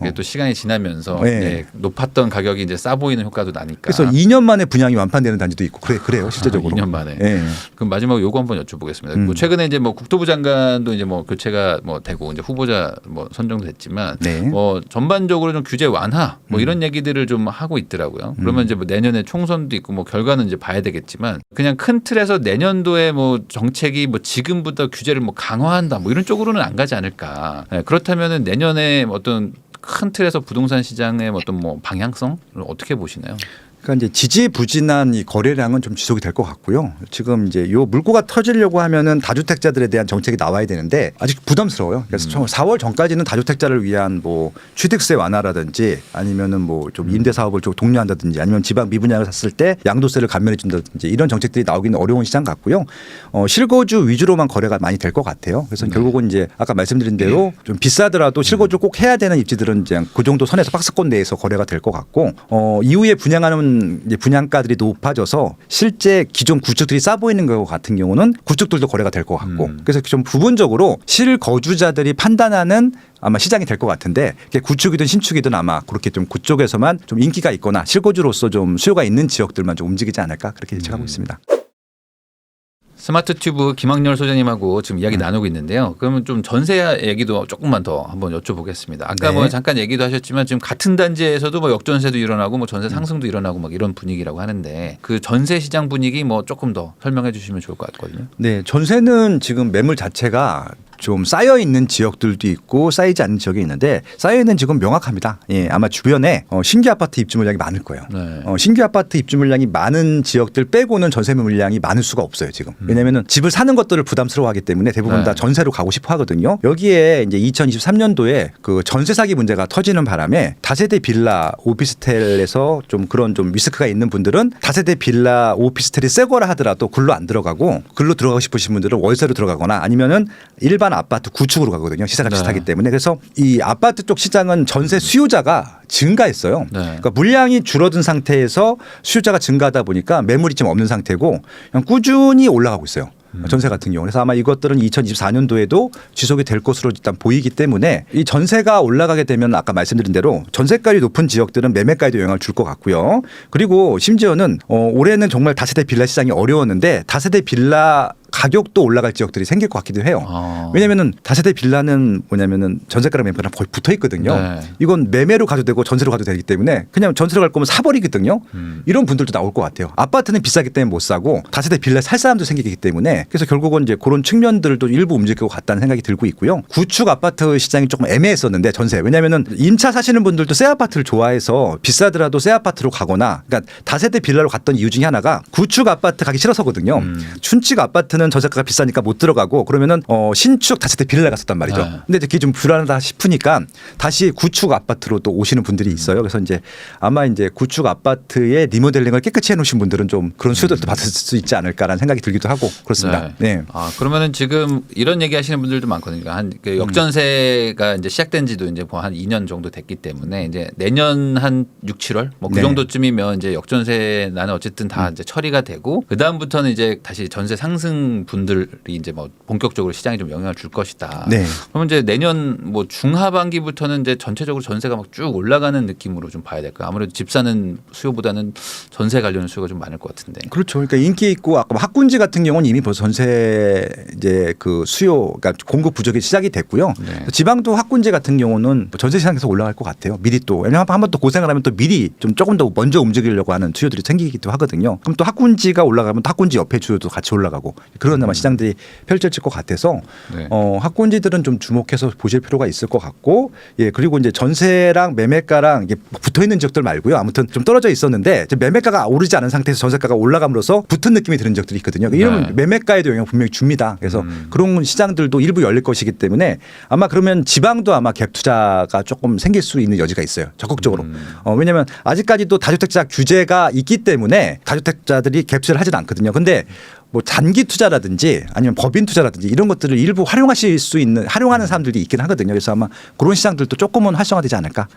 이게 또 시간이 지나면서 네. 네, 높았던 가격이 이제 싸 보이는 효과도 나니까. 그래서 2년 만에 분양이 완판되는 단지도 있고 그래요 실제적으로. 2년 만에. 예. 그럼 마지막으로 요거 한번 여쭤보겠습니다. 뭐 최근에 이제 뭐 국토부 장관도 이제 뭐 교체가 뭐 되고 이제 후보자 뭐 선정도 됐지만 네. 뭐 전반적으로 좀 규제 완화 뭐 이런 얘기들을 좀 하고 있더라고요. 그러면 이제 뭐 내년에 총선도 있고 뭐 결과는 이제 봐야 되겠지만 그냥 큰 틀에서 내년도에 뭐 정책이 뭐 지금부터 규제를 뭐 강화한다 뭐 이런 쪽으로는 안 가지 않을까. 네, 그렇다면은 내년에 어떤 큰 틀에서 부동산 시장의 어떤 뭐 방향성을 어떻게 보시나요? 그러니까 이제 지지부진한 이 거래량은 좀 지속이 될 것 같고요. 지금 이제 요 물꼬가 터지려고 하면은 다주택자들에 대한 정책이 나와야 되는데 아직 부담스러워요. 그래서 4월 전까지는 다주택자를 위한 뭐 취득세 완화라든지 아니면은 뭐 좀 임대 사업을 좀 독려한다든지 아니면 지방 미분양을 샀을 때 양도세를 감면해 준다든지 이런 정책들이 나오기는 어려운 시장 같고요. 실거주 위주로만 거래가 많이 될 것 같아요. 그래서 결국은 이제 아까 말씀드린 대로 좀 비싸더라도 실거주 꼭 해야 되는 입지들은 이제 그 정도 선에서 박스권 내에서 거래가 될 것 같고 이후에 분양하는 이제 분양가들이 높아져서 실제 기존 구축들이 싸 보이는 것 같은 경우는 구축들도 거래가 될 것 같고 그래서 좀 부분적으로 실거주자들이 판단하는 아마 시장이 될 것 같은데 구축이든 신축이든 아마 그렇게 좀 그쪽에서만 좀 인기가 있거나 실거주로서 좀 수요가 있는 지역들만 좀 움직이지 않을까 그렇게 예측하고 있습니다. 스마트 튜브 김학렬 소장님하고 지금 이야기 나누고 있는데요. 그러면 좀 전세 얘기도 조금만 더 한번 여쭤보겠습니다. 아까 네. 뭐 잠깐 얘기도 하셨지만 지금 같은 단지에서도 뭐 역전세도 일어나고 뭐 전세 상승도 일어나고 막 이런 분위기라고 하는데 그 전세 시장 분위기 뭐 조금 더 설명해 주시면 좋을 것 같거든요. 네, 전세는 지금 매물 자체가 좀 쌓여 있는 지역들도 있고 쌓이지 않는 지역이 있는데 쌓여 있는 지역은 명확합니다. 예, 아마 주변에 신규 아파트 입주 물량이 많을 거예요. 네. 신규 아파트 입주 물량이 많은 지역들 빼고는 전세 물량이 많을 수가 없어요 지금. 왜냐하면 집을 사는 것들을 부담스러워하기 때문에 대부분 네. 다 전세로 가고 싶어하거든요. 여기에 이제 2023년도에 그 전세 사기 문제가 터지는 바람에 다세대 빌라 오피스텔에서 좀 그런 좀 리스크가 있는 분들은 다세대 빌라 오피스텔이 새 거라 하더라도 글로 안 들어가고 글로 들어가고 싶으신 분들은 월세로 들어가거나 아니면은 일반 아파트 구축으로 가거든요. 시세가 네. 비슷하기 때문에. 그래서 이 아파트 쪽 시장은 전세 수요자가 증가했어요. 네. 그러니까 물량이 줄어든 상태에서 수요자가 증가하다 보니까 매물이 지금 없는 상태고 그냥 꾸준히 올라가고 있어요. 전세 같은 경우. 그래서 아마 이것들은 2024년도에도 지속이 될 것으로 일단 보이기 때문에 이 전세가 올라가게 되면 아까 말씀드린 대로 전세가율이 높은 지역들은 매매가에도 영향을 줄 것 같고요. 그리고 심지어는 올해는 정말 다세대 빌라 시장이 어려웠는데 다세대 빌라 가격도 올라갈 지역들이 생길 것 같기도 해요. 왜냐하면 다세대 빌라는 뭐냐면은 전세가랑 매매가랑 거의 붙어 있거든요. 네. 이건 매매로 가도 되고 전세로 가도 되기 때문에 그냥 전세로 갈 거면 사버리거든요. 이런 분들도 나올 것 같아요. 아파트는 비싸기 때문에 못 사고 다세대 빌라 살 사람도 생기기 때문에 그래서 결국은 이제 그런 측면들도 일부 움직일 것 같다는 생각이 들고 있고요. 구축 아파트 시장이 조금 애매했었는데 전세 왜냐하면은 임차 사시는 분들도 새 아파트를 좋아해서 비싸더라도 새 아파트로 가거나 그러니까 다세대 빌라로 갔던 이유 중에 하나가 구축 아파트 가기 싫어서거든요. 춘칙 아파트는 전세가가 비싸니까 못 들어가고 그러면은 신축 다세대 빌라 갔었단 말이죠. 네. 근데 이제 그게 좀 불안하다 싶으니까 다시 구축 아파트로 또 오시는 분들이 있어요. 그래서 이제 아마 이제 구축 아파트의 리모델링을 깨끗이 해놓으신 분들은 좀 그런 수요들도 받을 수 있지 않을까라는 생각이 들기도 하고 그렇습니다. 네. 아 그러면은 지금 이런 얘기 하시는 분들도 많거든요. 한 그 역전세가 이제 시작된 지도 이제 뭐 한 2년 정도 됐기 때문에 이제 내년 한 6, 7월 뭐 그 네. 정도쯤이면 이제 역전세 나는 어쨌든 다 이제 처리가 되고 그 다음부터는 이제 다시 전세 상승 분들이 이제 뭐 본격적으로 시장에 좀 영향을 줄 것이다. 네. 그러면 이제 내년 뭐 중하반기부터는 이제 전체적으로 전세가 막 쭉 올라가는 느낌으로 좀 봐야 될까. 아무래도 집 사는 수요보다는 전세 관련 수요가 좀 많을 것 같은데. 그렇죠. 그러니까 인기 있고 아까 학군지 같은 경우는 이미 벌써 전세 이제 그 수요, 그러니까 공급 부족이 시작이 됐고요. 네. 지방도 학군지 같은 경우는 전세 시장에서 올라갈 것 같아요. 미리 또 왜냐하면 한 번 또 고생을 하면 또 미리 좀 조금 더 먼저 움직이려고 하는 수요들이 생기기도 하거든요. 그럼 또 학군지가 올라가면 또 학군지 옆에 수요도 같이 올라가고 그런 아마 시장들이 펼쳐질 것 같아서 네. 학군지들은 좀 주목해서 보실 필요가 있을 것 같고 예 그리고 이제 전세랑 매매가랑 이게 붙어 있는 지역들 말고요. 아무튼 좀 떨어져 있었는데 이제 매매가가 오르지 않은 상태에서 전세가가 올라감으로써 붙은 느낌이 드는 지역들이 있거든요. 이러면 네. 매매가에도 영향을 분명히 줍니다. 그래서 그런 시장들도 일부 열릴 것이기 때문에 아마 그러면 지방도 아마 갭 투자가 조금 생길 수 있는 여지가 있어요. 적극적으로. 왜냐하면 아직까지도 다주택자 규제가 있기 때문에 다주택자들이 갭 투자를 하진 않거든요. 근데 뭐 단기 투자라든지 아니면 법인 투자라든지 이런 것들을 일부 활용하실 수 있는 활용하는 사람들이 있긴 하거든요. 그래서 아마 그런 시장들도 조금은 활성화되지 않을까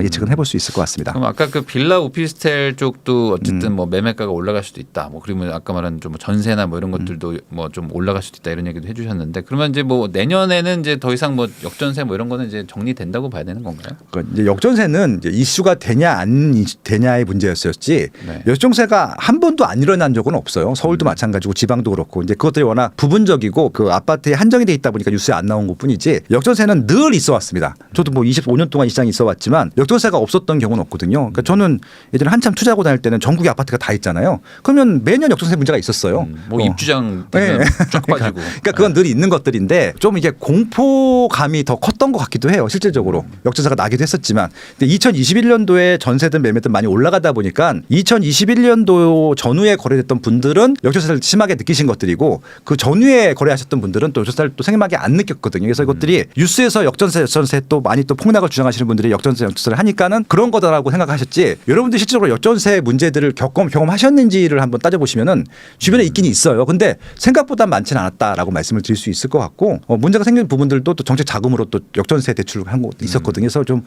예측은 해볼 수 있을 것 같습니다. 그럼 아까 그 빌라 오피스텔 쪽도 어쨌든 뭐 매매가가 올라갈 수도 있다. 뭐 그리고 아까 말한 좀 전세나 뭐 이런 것들도 뭐 좀 올라갈 수도 있다 이런 얘기도 해주셨는데 그러면 이제 뭐 내년에는 이제 더 이상 뭐 역전세 뭐 이런 거는 이제 정리된다고 봐야 되는 건가요? 그러니까 이제 역전세는 이제 이슈가 되냐 안 되냐의 문제였었지 네. 역전세가 한 번도 안 일어난 적은 없어요. 서울도 마찬가지고 지방도 그렇고 이제 그것들이 워낙 부분적이고 그 아파트에 한정이 돼 있다 보니까 뉴스에 안 나온 것뿐이지 역전세는 늘 있어 왔습니다. 저도 뭐 25년 동안 이 시장에 있어 왔지만 역전세가 없었던 경우는 없거든요. 그러니까 저는 예전에 한참 투자하고 다닐 때는 전국에 아파트가 다 있잖아요. 그러면 매년 역전세 문제가 있었어요. 뭐 입주장 네. 쫙 빠지고. 그러니까 그건 늘 있는 것들인데 좀 이게 공포감이 더 컸던 것 같기도 해요. 실질적으로 역전세가 나기도 했었지만 근데 2021년도에 전세든 매매든 많이 올라가다 보니까 2021년도 전후에 거래됐던 분들은 역전세를 심하게 느끼신 것들이고 그 전후에 거래하셨던 분들은 또 역전세를 또 생생하게 안 느꼈거든요. 그래서 이것들이 뉴스에서 역전세 또 많이 또 폭락을 주장하시는 분들이 역전세를 하니까는 그런 거다라고 생각하셨지 여러분들 실질적으로 역전세 문제들을 경험하셨는지를 한번 따져보시면은 주변에 있긴 있어요. 근데 생각보다 많지는 않았다라고 말씀을 드릴 수 있을 것 같고 문제가 생긴 부분들도 또 정책 자금으로 또 역전세 대출을 한 것도 있었거든요. 그래서 좀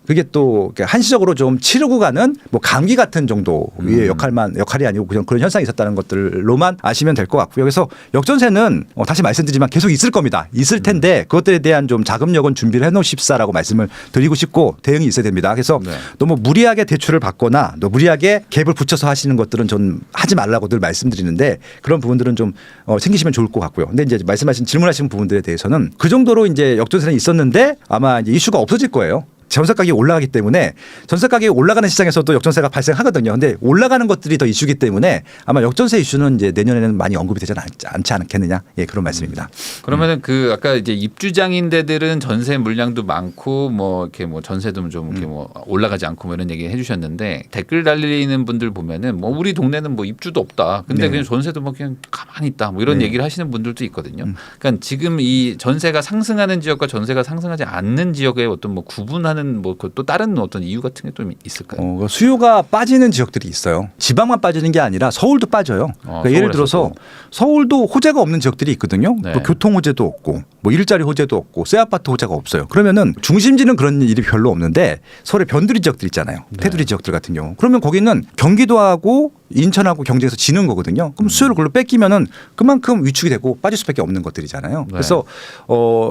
그게 또 한시적으로 좀 치르고 가는 뭐 감기 같은 정도의 역할이 아니고 그냥 그런 현상이 있었다는 것들로만 아시면 될 것 같고요. 그래서 역전세는 다시 말씀드리지만 계속 있을 겁니다. 있을 텐데 그것들에 대한 좀 자금력은 준비를 해놓으십사라고 말씀을 드리고 싶고 대응이 있어야 됩니다. 그래서 네. 너무 무리하게 대출을 받거나 또 무리하게 갭을 붙여서 하시는 것들은 전 하지 말라고 늘 말씀드리는데 그런 부분들은 좀 생기시면 좋을 것 같고요. 근데 이제 질문하신 부분들에 대해서는 그 정도로 이제 역전세는 있었는데 아마 이제 이슈가 없어질 거예요. 전세 가격이 올라가기 때문에 전세 가격이 올라가는 시장에서도 역전세가 발생하거든요. 근데 올라가는 것들이 더 이슈기 때문에 아마 역전세 이슈는 이제 내년에는 많이 언급이 되지 않지 않겠느냐. 예, 그런 말씀입니다. 그러면은 그 아까 이제 입주장인 데들은 전세 물량도 많고 뭐 이렇게 뭐 전세도 좀 이렇게 뭐 올라가지 않고 뭐 이런 얘기 해주셨는데 댓글 달리는 분들 보면은 뭐 우리 동네는 뭐 입주도 없다. 근데 네. 그냥 전세도 뭐 그냥 가만히 있다. 뭐 이런 네. 얘기를 하시는 분들도 있거든요. 그러니까 지금 이 전세가 상승하는 지역과 전세가 상승하지 않는 지역의 어떤 뭐 구분하는 뭐 또 다른 어떤 이유 같은 게 좀 있을까요? 수요가 빠지는 지역들이 있어요. 지방만 빠지는 게 아니라 서울도 빠져요. 그러니까 예를 들어서 서울도 호재가 없는 지역들이 있거든요. 네. 또 교통 호재도 없고 뭐 일자리 호재도 없고 새 아파트 호재가 없어요. 그러면은 중심지는 그런 일이 별로 없는데 서울의 변두리 지역들 있잖아요. 테두리 지역들 같은 경우. 그러면 거기는 경기도하고 인천하고 경쟁에서 지는 거거든요. 그럼 수요를 그걸로 뺏기면은 그만큼 위축이 되고 빠질 수밖에 없는 것들이잖아요. 네. 그래서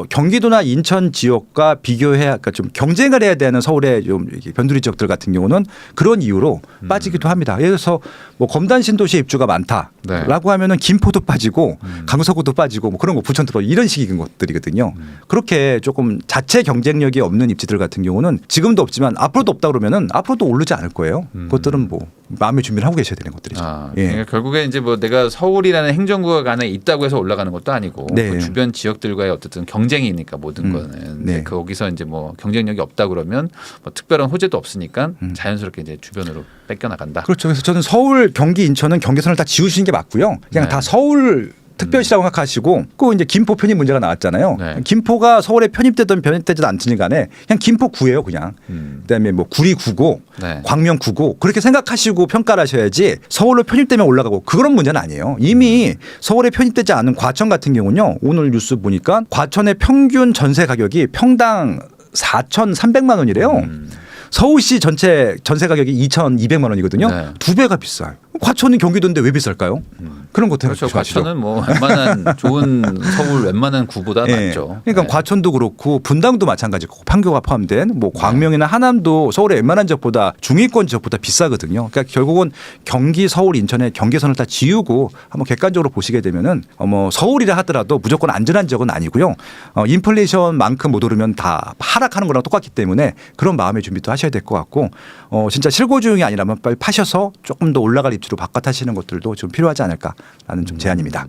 경기도나 인천 지역과 비교해야 그러니까 좀 경쟁을 해야 되는 서울의 좀 변두리 지역들 같은 경우는 그런 이유로 빠지기도 합니다. 예를 들어서 뭐 검단 신도시에 입주가 많다라고 하면은 김포도 빠지고 강서구도 빠지고 뭐 그런 거 부천도 이런 식인 것들이거든요. 그렇게 조금 자체 경쟁력이 없는 입지들 같은 경우는 지금도 없지만 앞으로도 없다 그러면은 앞으로도 오르지 않을 거예요. 그것들은 뭐 마음의 준비를 하고 계셔야 되는 것들이죠. 예. 그러니까 결국에 이제 뭐 내가 서울이라는 행정구역 안에 있다고 해서 올라가는 것도 아니고 네. 그 주변 지역들과의 어쨌든 경쟁이니까 모든 거는 네. 거기서 이제 뭐 경쟁력이 없다 그러면 뭐 특별한 호재도 없으니까 자연스럽게 이제 주변으로 뺏겨 나간다. 그렇죠. 그래서 저는 서울, 경기, 인천은 경계선을 다 지우시는 게 맞고요. 그냥 네. 다 서울 특별시라고 생각하시고 그 이제 김포 편입 문제가 나왔잖아요. 네. 김포가 서울에 편입되든 편입되지 않든 간에 그냥 김포구예요, 그냥. 그다음에 뭐 구리구고 네. 광명구고 그렇게 생각하시고 평가를 하셔야지 서울로 편입되면 올라가고 그런 문제는 아니에요. 이미 서울에 편입되지 않은 과천 같은 경우는요. 오늘 뉴스 보니까 과천의 평균 전세 가격이 평당 4,300만 원이래요. 서울시 전체 전세 가격이 2,200만 원이거든요. 네. 2배가 비싸요. 과천은 경기도인데 왜 비쌀까요? 그런 것들 그렇죠. 과천은 뭐 웬만한 좋은 서울 웬만한 구보다 예. 낫죠. 그러니까 네. 과천도 그렇고 분당도 마찬가지고 판교가 포함된 뭐 광명이나 하남도 서울의 웬만한 지역보다 중위권 지역보다 비싸거든요. 그러니까 결국은 경기, 서울, 인천의 경계선을 다 지우고 한번 객관적으로 보시게 되면은 뭐 서울이라 하더라도 무조건 안전한 지역은 아니고요. 인플레이션만큼 못 오르면 다 하락하는 거랑 똑같기 때문에 그런 마음의 준비도 하셔야 될 것 같고 진짜 실고조용이 아니라면 빨리 파셔서 조금 더 올라갈 입지로 바꿔 타시는 것들도 좀 필요하지 않을까라는 좀 제안입니다.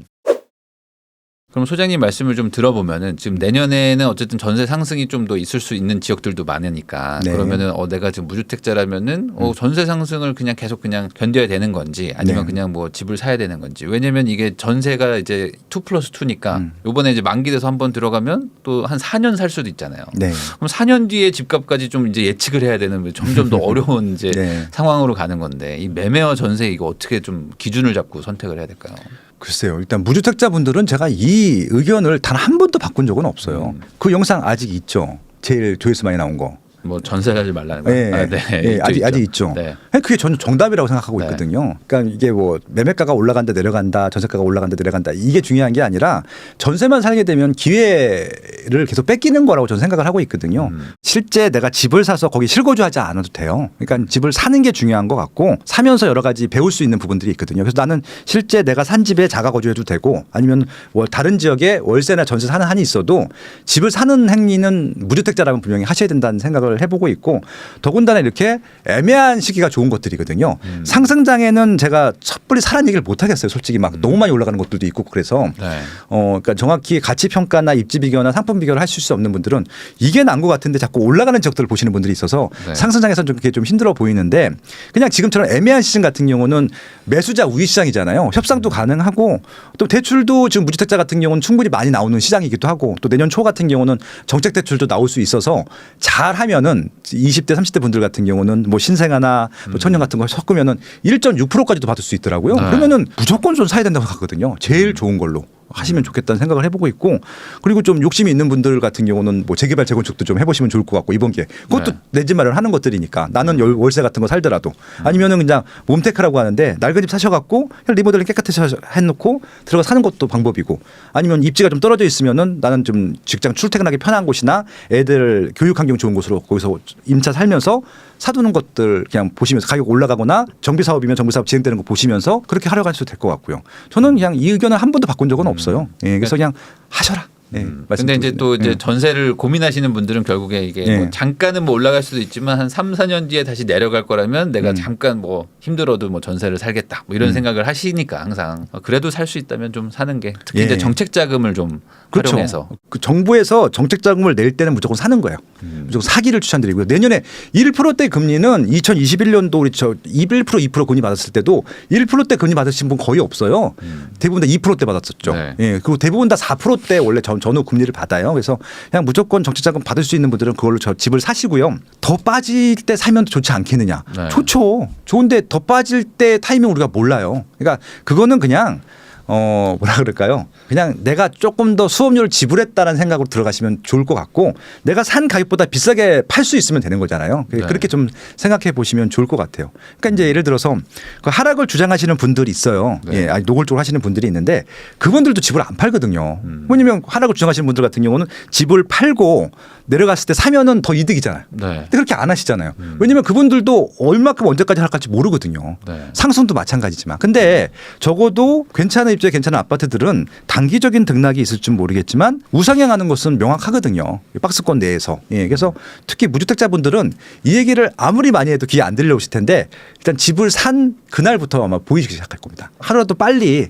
그럼 소장님 말씀을 좀 들어보면은 지금 내년에는 어쨌든 전세 상승이 좀 더 있을 수 있는 지역들도 많으니까 네. 그러면은 내가 지금 무주택자라면은 전세 상승을 그냥 계속 그냥 견뎌야 되는 건지 아니면 네. 그냥 뭐 집을 사야 되는 건지. 왜냐면 이게 전세가 이제 2+2니까 요번에 이제 만기돼서 한번 들어가면 또 한 4년 살 수도 있잖아요. 네. 그럼 4년 뒤에 집값까지 좀 이제 예측을 해야 되는 점점 더 어려운 이제 네. 상황으로 가는 건데 이 매매와 전세 이거 어떻게 좀 기준을 잡고 선택을 해야 될까요? 글쎄요. 일단 무주택자분들은 제가 이 의견을 단 한 번도 바꾼 적은 없어요. 그 영상 아직 있죠. 제일 조회수 많이 나온 거. 뭐 전세하지 말라는 거. 네, 네, 아직 있죠. 네. 그게 저는 정답이라고 생각하고 네. 있거든요. 그러니까 이게 뭐 매매가가 올라간다 내려간다, 전세가가 올라간다 내려간다 이게 중요한 게 아니라 전세만 살게 되면 기회를 계속 뺏기는 거라고 저는 생각을 하고 있거든요. 실제 내가 집을 사서 거기 실거주하지 않아도 돼요. 그러니까 집을 사는 게 중요한 것 같고 사면서 여러 가지 배울 수 있는 부분들이 있거든요. 그래서 나는 실제 내가 산 집에 자가 거주해도 되고 아니면 다른 지역에 월세나 전세 사는 한이 있어도 집을 사는 행위는 무주택자라면 분명히 하셔야 된다는 생각을 해보고 있고 더군다나 이렇게 애매한 시기가 좋은 것들이거든요. 상승장에는 제가 섣불리 사라는 얘기를 못 하겠어요. 솔직히 막 너무 많이 올라가는 것들도 있고 그래서 네. 그러니까 정확히 가치 평가나 입지 비교나 상품 비교를 할 수 없는 분들은 이게 난 것 같은데 자꾸 올라가는 지역들을 보시는 분들이 있어서 네. 상승장에서는 좀 그게 좀 힘들어 보이는데 그냥 지금처럼 애매한 시즌 같은 경우는 매수자 우위 시장이잖아요. 협상도 가능하고 또 대출도 지금 무주택자 같은 경우는 충분히 많이 나오는 시장이기도 하고 또 내년 초 같은 경우는 정책 대출도 나올 수 있어서 잘 하면은 20대 30대 분들 같은 경우는 뭐 신생아나 뭐 청년 같은 거 섞으면은 1.6%까지도 받을 수 있더라고요. 네. 그러면은 무조건 좀 사야 된다고 생각하거든요. 제일 좋은 걸로. 하시면 좋겠다는 생각을 해보고 있고 그리고 좀 욕심이 있는 분들 같은 경우는 뭐 재개발 재건축도 좀 해보시면 좋을 것 같고 이번 기회 그것도 네. 내 집 마련하는 것들이니까 나는 월세 같은 거 살더라도 아니면은 그냥 몸테크라고 하는데 낡은 집 사셔갖고 리모델링 깨끗이 해놓고 들어가 사는 것도 방법이고 아니면 입지가 좀 떨어져 있으면은 나는 좀 직장 출퇴근하기 편한 곳이나 애들 교육 환경 좋은 곳으로 거기서 임차 살면서 사두는 것들 그냥 보시면서 가격 올라가거나 정비 사업이면 정비 사업 진행되는 거 보시면서 그렇게 하려고 하셔도 될 것 같고요. 저는 그냥 이 의견을 한 번도 바꾼 적은 없어요. 예, 그래서 그냥 하셔라. 네, 근데 이제 또 이제 네. 전세를 고민하시는 분들은 결국에 이게 네. 뭐 잠깐은 뭐 올라갈 수도 있지만 한 3, 4년 뒤에 다시 내려갈 거라면 내가 잠깐 뭐 힘들어도 뭐 전세를 살겠다 뭐 이런 생각을 하시니까 항상 그래도 살 수 있다면 좀 사는 게 특히 예. 이제 정책 자금을 좀 그렇죠. 활용해서 그 정부에서 정책 자금을 낼 때는 무조건 사는 거예요. 무조건 사기를 추천드리고요. 내년에 1%대 금리는 2021년도 우리 저 1% 2% 금리 받았을 때도 1%대 금리 받으신 분 거의 없어요. 대부분 다 2%대 받았었죠. 네. 예. 그리고 대부분 다 4%대 원래 전후 금리를 받아요. 그래서 그냥 무조건 정책 자금 받을 수 있는 분들은 그걸로 저 집을 사시고요. 더 빠질 때 사면 좋지 않겠느냐. 네. 좋죠. 좋은데 더 빠질 때 타이밍 우리가 몰라요. 그러니까 그거는 그냥 뭐라 그럴까요? 그냥 내가 조금 더 수업료를 지불했다는 생각으로 들어가시면 좋을 것 같고 내가 산 가격보다 비싸게 팔 수 있으면 되는 거잖아요. 네. 그렇게 좀 생각해 보시면 좋을 것 같아요. 그러니까 이제 예를 들어서 그 하락을 주장하시는 분들이 있어요. 네. 예, 아니 노골적으로 하시는 분들이 있는데 그분들도 집을 안 팔거든요. 왜냐하면 하락을 주장하시는 분들 같은 경우는 집을 팔고 내려갔을 때 사면은 더 이득이잖아요. 네. 근데 그렇게 안 하시잖아요. 왜냐하면 그분들도 얼마큼 언제까지 할지 모르거든요. 네. 상승도 마찬가지지만. 근데 적어도 괜찮은 입지에 괜찮은 아파트들은 단기적인 등락이 있을 줄 모르겠지만 우상향하는 것은 명확하거든요. 박스권 내에서. 예, 그래서 특히 무주택자분들은 이 얘기를 아무리 많이 해도 귀에 안 들려오실 텐데 일단 집을 산 그날부터 아마 보이기 시작할 겁니다. 하루라도 빨리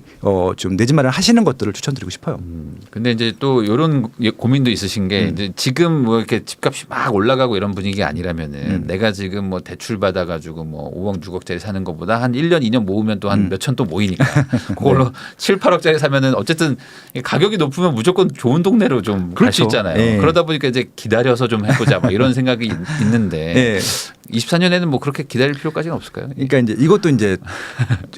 좀 내 집 마련 하시는 것들을 추천드리고 싶어요. 근데 이제 또 이런 고민도 있으신 게 이제 지금 뭐 이렇게 집값이 막 올라가고 이런 분위기가 아니라면은 내가 지금 뭐 대출 받아가지고 뭐 5억 6억짜리 사는 것보다 한 1년 2년 모으면 또 한 몇천 또 모이니까 그걸로 7, 8억짜리 사면은 어쨌든 가격이 높으면 무조건 좋은 동네로 좀 갈 수 그렇죠. 있잖아요. 예. 그러다 보니까 이제 기다려서 좀 해보자 막 이런 생각이 있는데 예. 24년에는 뭐 그렇게 기다릴 필요까지는 없을까요? 그러니까 이제 이것도 이제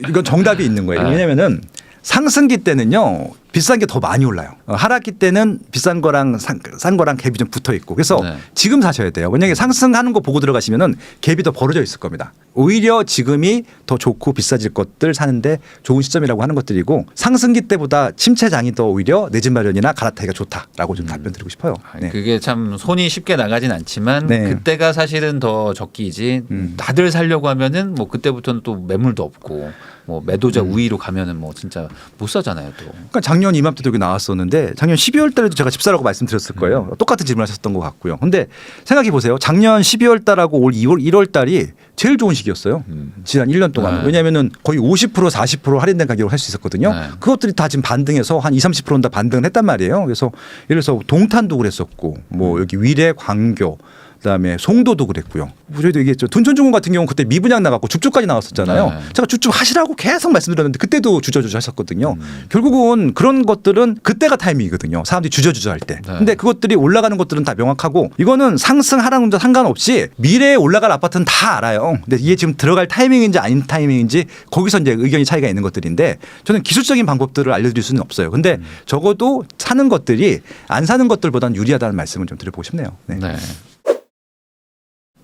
이건 정답이 있는 거예요. 네. 왜냐면은 상승기 때는요 비싼 게 더 많이 올라요. 하락기 때는 비싼 거랑 싼 거랑 갭이 좀 붙어 있고 그래서 네. 지금 사셔야 돼요. 만약에 상승하는 거 보고 들어가시면은 갭이 더 벌어져 있을 겁니다. 오히려 지금이 더 좋고 비싸질 것들 사는데 좋은 시점이라고 하는 것들이고 상승기 때보다 침체장이 더 오히려 내 집 마련이나 갈아타기가 좋다라고 좀 답변 드리고 싶어요. 네. 그게 참 손이 쉽게 나가진 않지만 네. 그때가 사실은 더 적기이지 다들 살려고 하면은 뭐 그때부터는 또 매물도 없고 뭐 매도자 우위로 가면은 뭐 진짜 못 사잖아요 또. 그러니까 작년 이맘때도 여기 나왔었는데 작년 12월 달에도 제가 집 사라고 말씀드렸을 거예요. 똑같은 질문을 하셨던 것 같고요. 근데 생각해 보세요. 작년 12월 달하고 올 1월 달이 제일 좋은 시기였어요. 지난 1년 동안. 네. 왜냐하면은 거의 50% 40% 할인된 가격으로 할 수 있었거든요. 네. 그것들이 다 지금 반등해서 한 20, 30%는 다 반등을 했단 말이에요. 그래서 예를 들어서 동탄도 그랬었고 뭐 여기 위례, 광교 그다음에 송도도 그랬고요. 저희도 얘기했죠. 둔촌중공 같은 경우는 그때 미분양 나갔고 줍줍까지 나왔었잖아요. 네. 제가 줍줍 하시라고 계속 말씀드렸는데 그때도 주저주저 하셨거든요. 결국은 그런 것들은 그때가 타이밍이거든요. 사람들이 주저주저 할 때. 네. 근데 그것들이 올라가는 것들은 다 명확하고 이거는 상승 하락과 상관없이 미래에 올라갈 아파트는 다 알아요. 근데 이게 지금 들어갈 타이밍인지 아닌 타이밍인지 거기서 이제 의견이 차이가 있는 것들인데 저는 기술적인 방법들을 알려드릴 수는 없어요. 근데 적어도 사는 것들이 안 사는 것들보다는 유리하다는 말씀을 좀 드려보고 싶네요. 네. 네.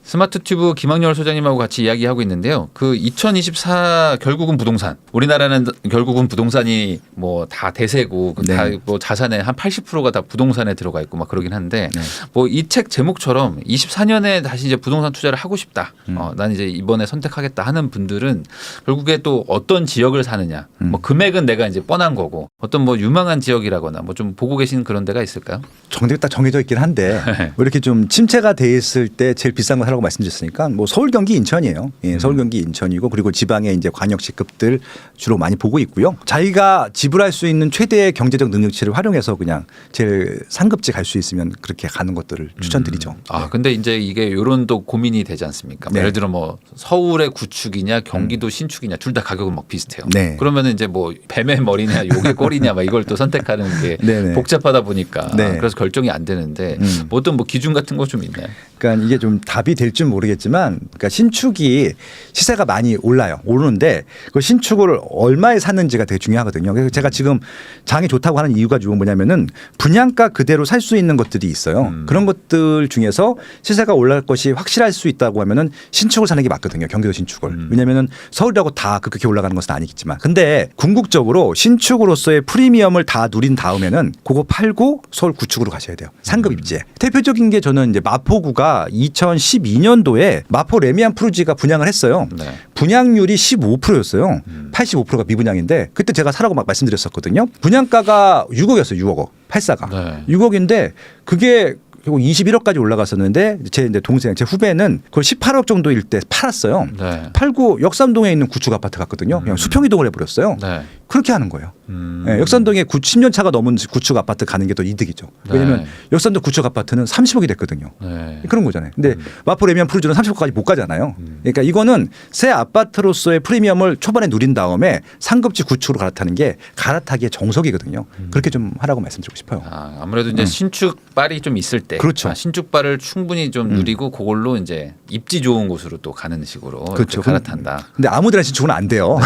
스마트튜브 김학렬 소장님하고 같이 이야기하고 있는데요. 그 2024 결국은 부동산. 우리나라는 결국은 부동산이 뭐 다 대세고 네. 다 뭐 자산의 한 80%가 다 부동산에 들어가 있고 막 그러긴 한데 네. 뭐 이 책 제목처럼 24년에 다시 이제 부동산 투자를 하고 싶다. 난 이제 이번에 선택하겠다 하는 분들은 결국에 또 어떤 지역을 사느냐. 뭐 금액은 내가 이제 뻔한 거고 어떤 뭐 유망한 지역이라거나 뭐 좀 보고 계신 그런 데가 있을까요? 정답이 딱 정해져 있긴 한데 뭐 이렇게 좀 침체가 돼 있을 때 제일 비싼 거 사라고 말씀드렸으니까 뭐 서울, 경기, 인천이에요. 예, 서울, 경기, 인천이고 그리고 지방의 이제 관역시급들 주로 많이 보고 있고요. 자기가 지불할 수 있는 최대의 경제적 능력치를 활용해서 그냥 제일 상급지 갈 수 있으면 그렇게 가는 것들을 추천드리죠. 아 근데 이제 이게 요런 또 고민이 되지 않습니까? 네. 예를 들어 뭐 서울의 구축이냐 경기도 신축이냐 둘 다 가격은 막 비슷해요. 네. 그러면은 이제 뭐 뱀의 머리냐 욕의 꼬리냐 막 이걸 또 선택하는 게 네네. 복잡하다 보니까 네. 그래서 결정이 안 되는데 뭐 어떤 뭐 기준 같은 거 좀 있나요? 그러니까 이게 좀 답이 될지 모르겠지만 그러니까 신축이 시세가 많이 올라요. 오르는데 그 신축을 얼마에 샀는지가 되게 중요하거든요. 그래서 제가 지금 장이 좋다고 하는 이유가 좀 뭐냐면은 분양가 그대로 살 수 있는 것들이 있어요. 그런 것들 중에서 시세가 올라갈 것이 확실할 수 있다고 하면은 신축을 사는 게 맞거든요. 경기도 신축을. 왜냐면은 서울이라고 다 그렇게 올라가는 것은 아니겠지만. 근데 궁극적으로 신축으로서의 프리미엄을 다 누린 다음에는 그거 팔고 서울 구축으로 가셔야 돼요. 상급 입지에. 대표적인 게 저는 이제 마포구가 2012년도에 마포 레미안 푸르지가 분양을 했어요. 네. 분양률이 15%였어요. 85%가 미분양인데 그때 제가 사라고 막 말씀드렸었거든요. 분양가가 6억이었어요. 6억. 84가. 네. 6억인데 그게 결국 21억까지 올라갔었는데 제 이제 동생, 제 후배는 그걸 18억 정도일 때 팔았어요. 네. 팔고 역삼동에 있는 구축 아파트 갔거든요. 그냥 수평 이동을 해버렸어요. 네. 그렇게 하는 거예요. 네, 역삼동에 10년 차가 넘은 구축 아파트 가는 게 더 이득이죠. 왜냐하면 네. 역삼동 구축 아파트는 30억이 됐거든요. 네. 그런 거잖아요. 근데 마포 레미안 푸르지는 30억까지 못 가잖아요. 그러니까 이거는 새 아파트로서의 프리미엄을 초반에 누린 다음에 상급지 구축으로 갈아타는 게 갈아타기의 정석이거든요. 그렇게 좀 하라고 말씀드리고 싶어요. 아, 아무래도 이제 신축발이 좀 있을 때 그렇죠. 신축발을 충분히 좀 누리고 그걸로 이제 입지 좋은 곳으로 또 가는 식으로 그렇죠. 이렇게 갈아탄다. 근데 아무데나 신축은 안 돼요.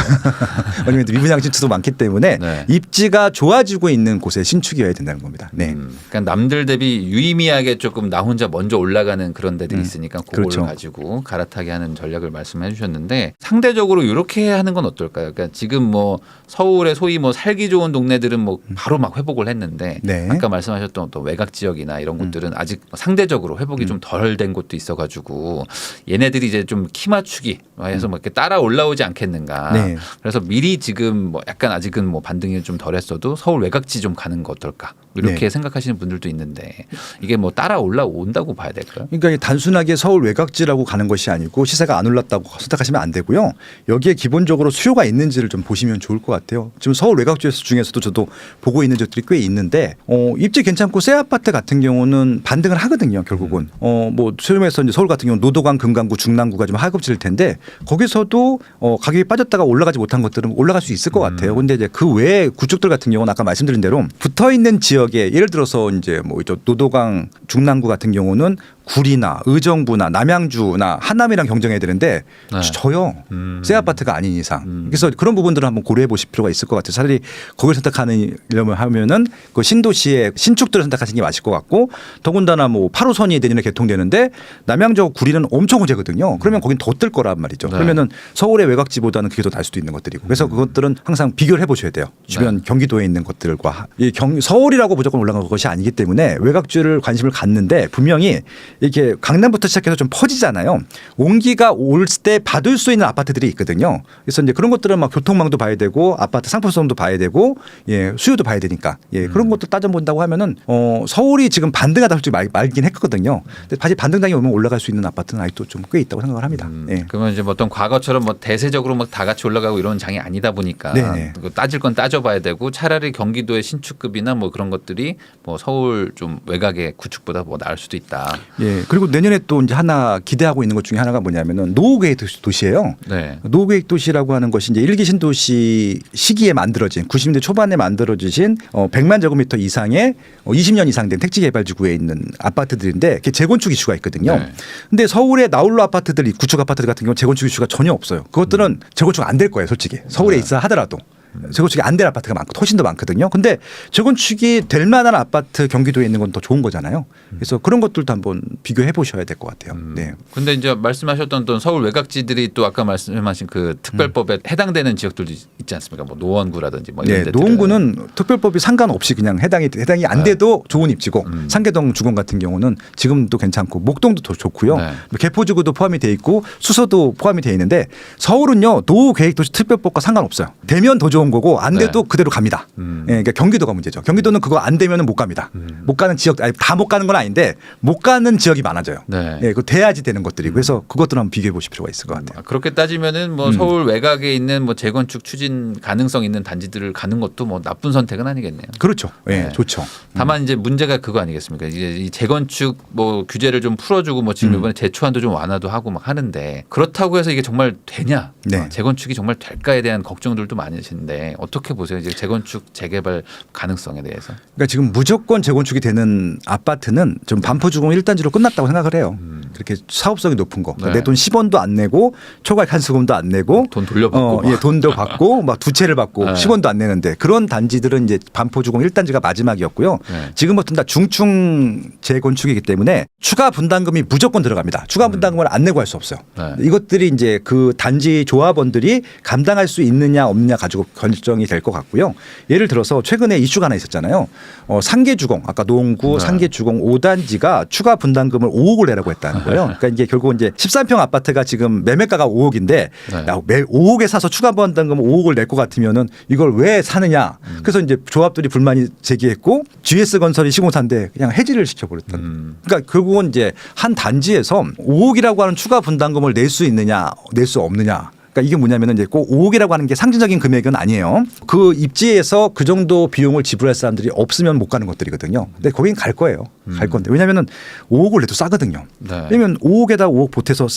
왜냐하면 미분양 신축도 많기 때문에 네. 입지가 좋아지고 있는 곳에 신축이어야 된다는 겁니다. 네. 그러니까 남들 대비 유의미하게 조금 나 혼자 먼저 올라가는 그런 데들이 있으니까 그걸 그렇죠. 가지고 갈아타게 하는 전략을 말씀해 주셨는데 상대적으로 이렇게 하는 건 어떨까요? 그러니까 지금 뭐 서울의 소위 뭐 살기 좋은 동네들은 뭐 바로 막 회복을 했는데 네. 아까 말씀하셨던 또 외곽 지역이나 이런 곳들은 아직 상대적으로 회복이 좀 덜 된 곳도 있어가지고 얘네들이 이제 좀 키 맞추기 해서 뭐 이렇게 따라 올라오지 않겠는가. 네. 그래서 미리 지금 뭐 약간 아직은 뭐 반등이 좀 덜했어도 서울 외곽지 좀 가는 거 어떨까 이렇게 네. 생각하시는 분들도 있는데 이게 뭐 따라 올라온다고 봐야 될까요? 그러니까 단순하게 서울 외곽지라고 가는 것이 아니고 시세가 안 올랐다고 선택하시면 안 되고요. 여기에 기본적으로 수요가 있는지를 좀 보시면 좋을 것 같아요. 지금 서울 외곽지 중에서도 저도 보고 있는 지역들이 꽤 있는데 입지 괜찮고 새 아파트 같은 경우는 반등을 하거든요. 결국은 뭐 소름에서 이제 서울 같은 경우는 노도강, 금강구, 중랑구가 좀 하급지일 텐데 거기서도 가격이 빠졌다가 올라가지 못한 것들은 올라갈 수 있을 것 같아요. 근데 이제 그 외에 구축들 같은 경우는 아까 말씀드린 대로 붙어 있는 지역에 예를 들어서 이제 뭐 노도강, 중랑구 같은 경우는 구리나 의정부나 남양주나 하남이랑 경쟁해야 되는데 네. 저요. 새 아파트가 아닌 이상. 그래서 그런 부분들을 한번 고려해 보실 필요가 있을 것 같아요. 차라리 거기를 선택하려면 하면은 그 신도시의 신축들을 선택하시는 게 맞을 것 같고 더군다나 뭐 8호선이 내년에 개통되는데 남양주 구리는 엄청 호재거든요. 그러면 거긴 더 뜰 거란 말이죠. 네. 그러면은 서울의 외곽지보다는 그게 더 날 수도 있는 것들이고. 그래서 그것들은 항상 비교를 해보셔야 돼요. 주변 네. 경기도에 있는 것들과 이 서울이라고 무조건 올라간 것이 아니기 때문에 외곽지를 관심을 갖는데 분명히 이렇게 강남부터 시작해서 좀 퍼지잖아요. 온기가 올 때 받을 수 있는 아파트들이 있거든요. 그래서 이제 그런 것들은 막 교통망도 봐야 되고 아파트 상품성도 봐야 되고 예, 수요도 봐야 되니까 예, 그런 것도 따져본다고 하면은 서울이 지금 반등하다 솔직히 말긴 했거든요. 근데 다시 반등당이 오면 올라갈 수 있는 아파트는 아직도 좀 꽤 있다고 생각을 합니다. 예. 그러면 이제 뭐 어떤 과거처럼 뭐 대세적으로 막 다 같이 올라가고 이런 장이 아니다 보니까 네네. 따질 건 따져봐야 되고 차라리 경기도의 신축급이나 뭐 그런 것들이 뭐 서울 좀 외곽의 구축보다 뭐 나을 수도 있다. 예. 그리고 내년에 또 이제 하나 기대하고 있는 것 중에 하나가 뭐냐면은 노후계획 도시예요. 네. 노후계획 도시라고 하는 것이 이제 1기 신도시 시기에 만들어진 90년대 초반에 만들어지신 100만 제곱미터 이상의 20년 이상 된 택지 개발 지구에 있는 아파트들인데 그게 재건축 이슈가 있거든요. 네. 근데 서울의 나홀로 아파트들, 구축 아파트들 같은 경우는 재건축 이슈가 전혀 없어요. 그것들은 재건축 안 될 거예요, 솔직히. 서울에 네. 있어 하더라도. 재건축이 안 될 아파트가 많고 훨씬 더 많거든요. 근데 재건축이 될 만한 아파트 경기도에 있는 건 더 좋은 거잖아요. 그래서 그런 것들도 한번 비교해 보셔야 될 것 같아요. 네. 근데 이제 말씀하셨던 또 서울 외곽지들이 또 아까 말씀하신 그 특별법에 해당되는 지역들도 있지 않습니까? 뭐 노원구라든지 뭐 이런 네, 데들은. 노원구는 특별법이 상관없이 그냥 해당이 안 돼도 좋은 입지고 상계동 주공 같은 경우는 지금도 괜찮고 목동도 더 좋고요. 네. 개포지구도 포함이 돼 있고 수서도 포함이 돼 있는데 서울은요 노후계획도시 특별법과 상관없어요. 되면 더 좋은 거고 안 돼도 네. 그대로 갑니다. 예, 그러니까 경기도가 문제죠. 경기도는 그거 안 되면 못 갑니다. 못 가는 지역 아니 다 못 가는 건 아닌데 못 가는 지역이 많아져요. 네. 예, 그 돼야지 되는 것들이고 그래서 그것들을 한번 비교해 보실 필요가 있을 것 같아요. 그렇게 따지면은 뭐 서울 외곽에 있는 뭐 재건축 추진 가능성 있는 단지들을 가는 것도 뭐 나쁜 선택은 아니겠네요. 그렇죠. 예, 네. 좋죠. 다만 이제 문제가 그거 아니겠습니까? 이제 이 재건축 뭐 규제를 좀 풀어주고 뭐 지금 이번에 제초안도 좀 완화도 하고 막 하는데 그렇다고 해서 이게 정말 되냐? 네. 재건축이 정말 될까에 대한 걱정들도 많으신데 어떻게 보세요? 이제 재건축 재개발 가능성에 대해서. 그러니까 지금 무조건 재건축이 되는 아파트는 좀 반포주공 1단지로 끝났다고 생각을 해요. 그렇게 사업성이 높은 거. 네. 내 돈 10원도 안 내고 초과 환수금도 안 내고 돈 돌려받고 예, 돈도 받고 막 두 채를 받고 네. 10원도 안 내는데 그런 단지들은 이제 반포주공 1단지가 마지막이었고요. 네. 지금부터는 다 중층 재건축이기 때문에 추가 분담금이 무조건 들어갑니다. 추가 분담금을 안 내고 할 수 없어요. 네. 이것들이 이제 그 단지 조합원들이 감당할 수 있느냐 없느냐 가지고 결정이 될 것 같고요. 예를 들어서 최근에 이슈가 하나 있었잖아요. 상계주공 아까 노원구 네. 상계주공 5단지가 추가 분담금을 5억을 내라고 했다는 거예요. 그러니까 이게 결국 이제 13평 아파트가 지금 매매가가 5억인데 네. 야, 5억에 사서 추가 분담금 5억을 낼 것 같으면은 이걸 왜 사느냐. 그래서 이제 조합들이 불만이 제기했고 GS건설이 시공사인데 그냥 해지를 시켜버렸던. 그러니까 결국은 이제 한 단지에서 5억이라고 하는 추가 분담금을 낼 수 있느냐 낼 수 없느냐. 그러니까 이게 뭐냐면은 이제 꼭 5억이라고 하는 게 상징적인 금액은 아니에요. 그 입지에서 그 정도 비용을 지불할 사람들이 없으면 못 가는 것들이거든요. 근데 거긴 갈 거예요. 갈 건데 왜냐하면은 5억을 내도 싸거든요. 네. 왜냐면 5억에다 5억 보태서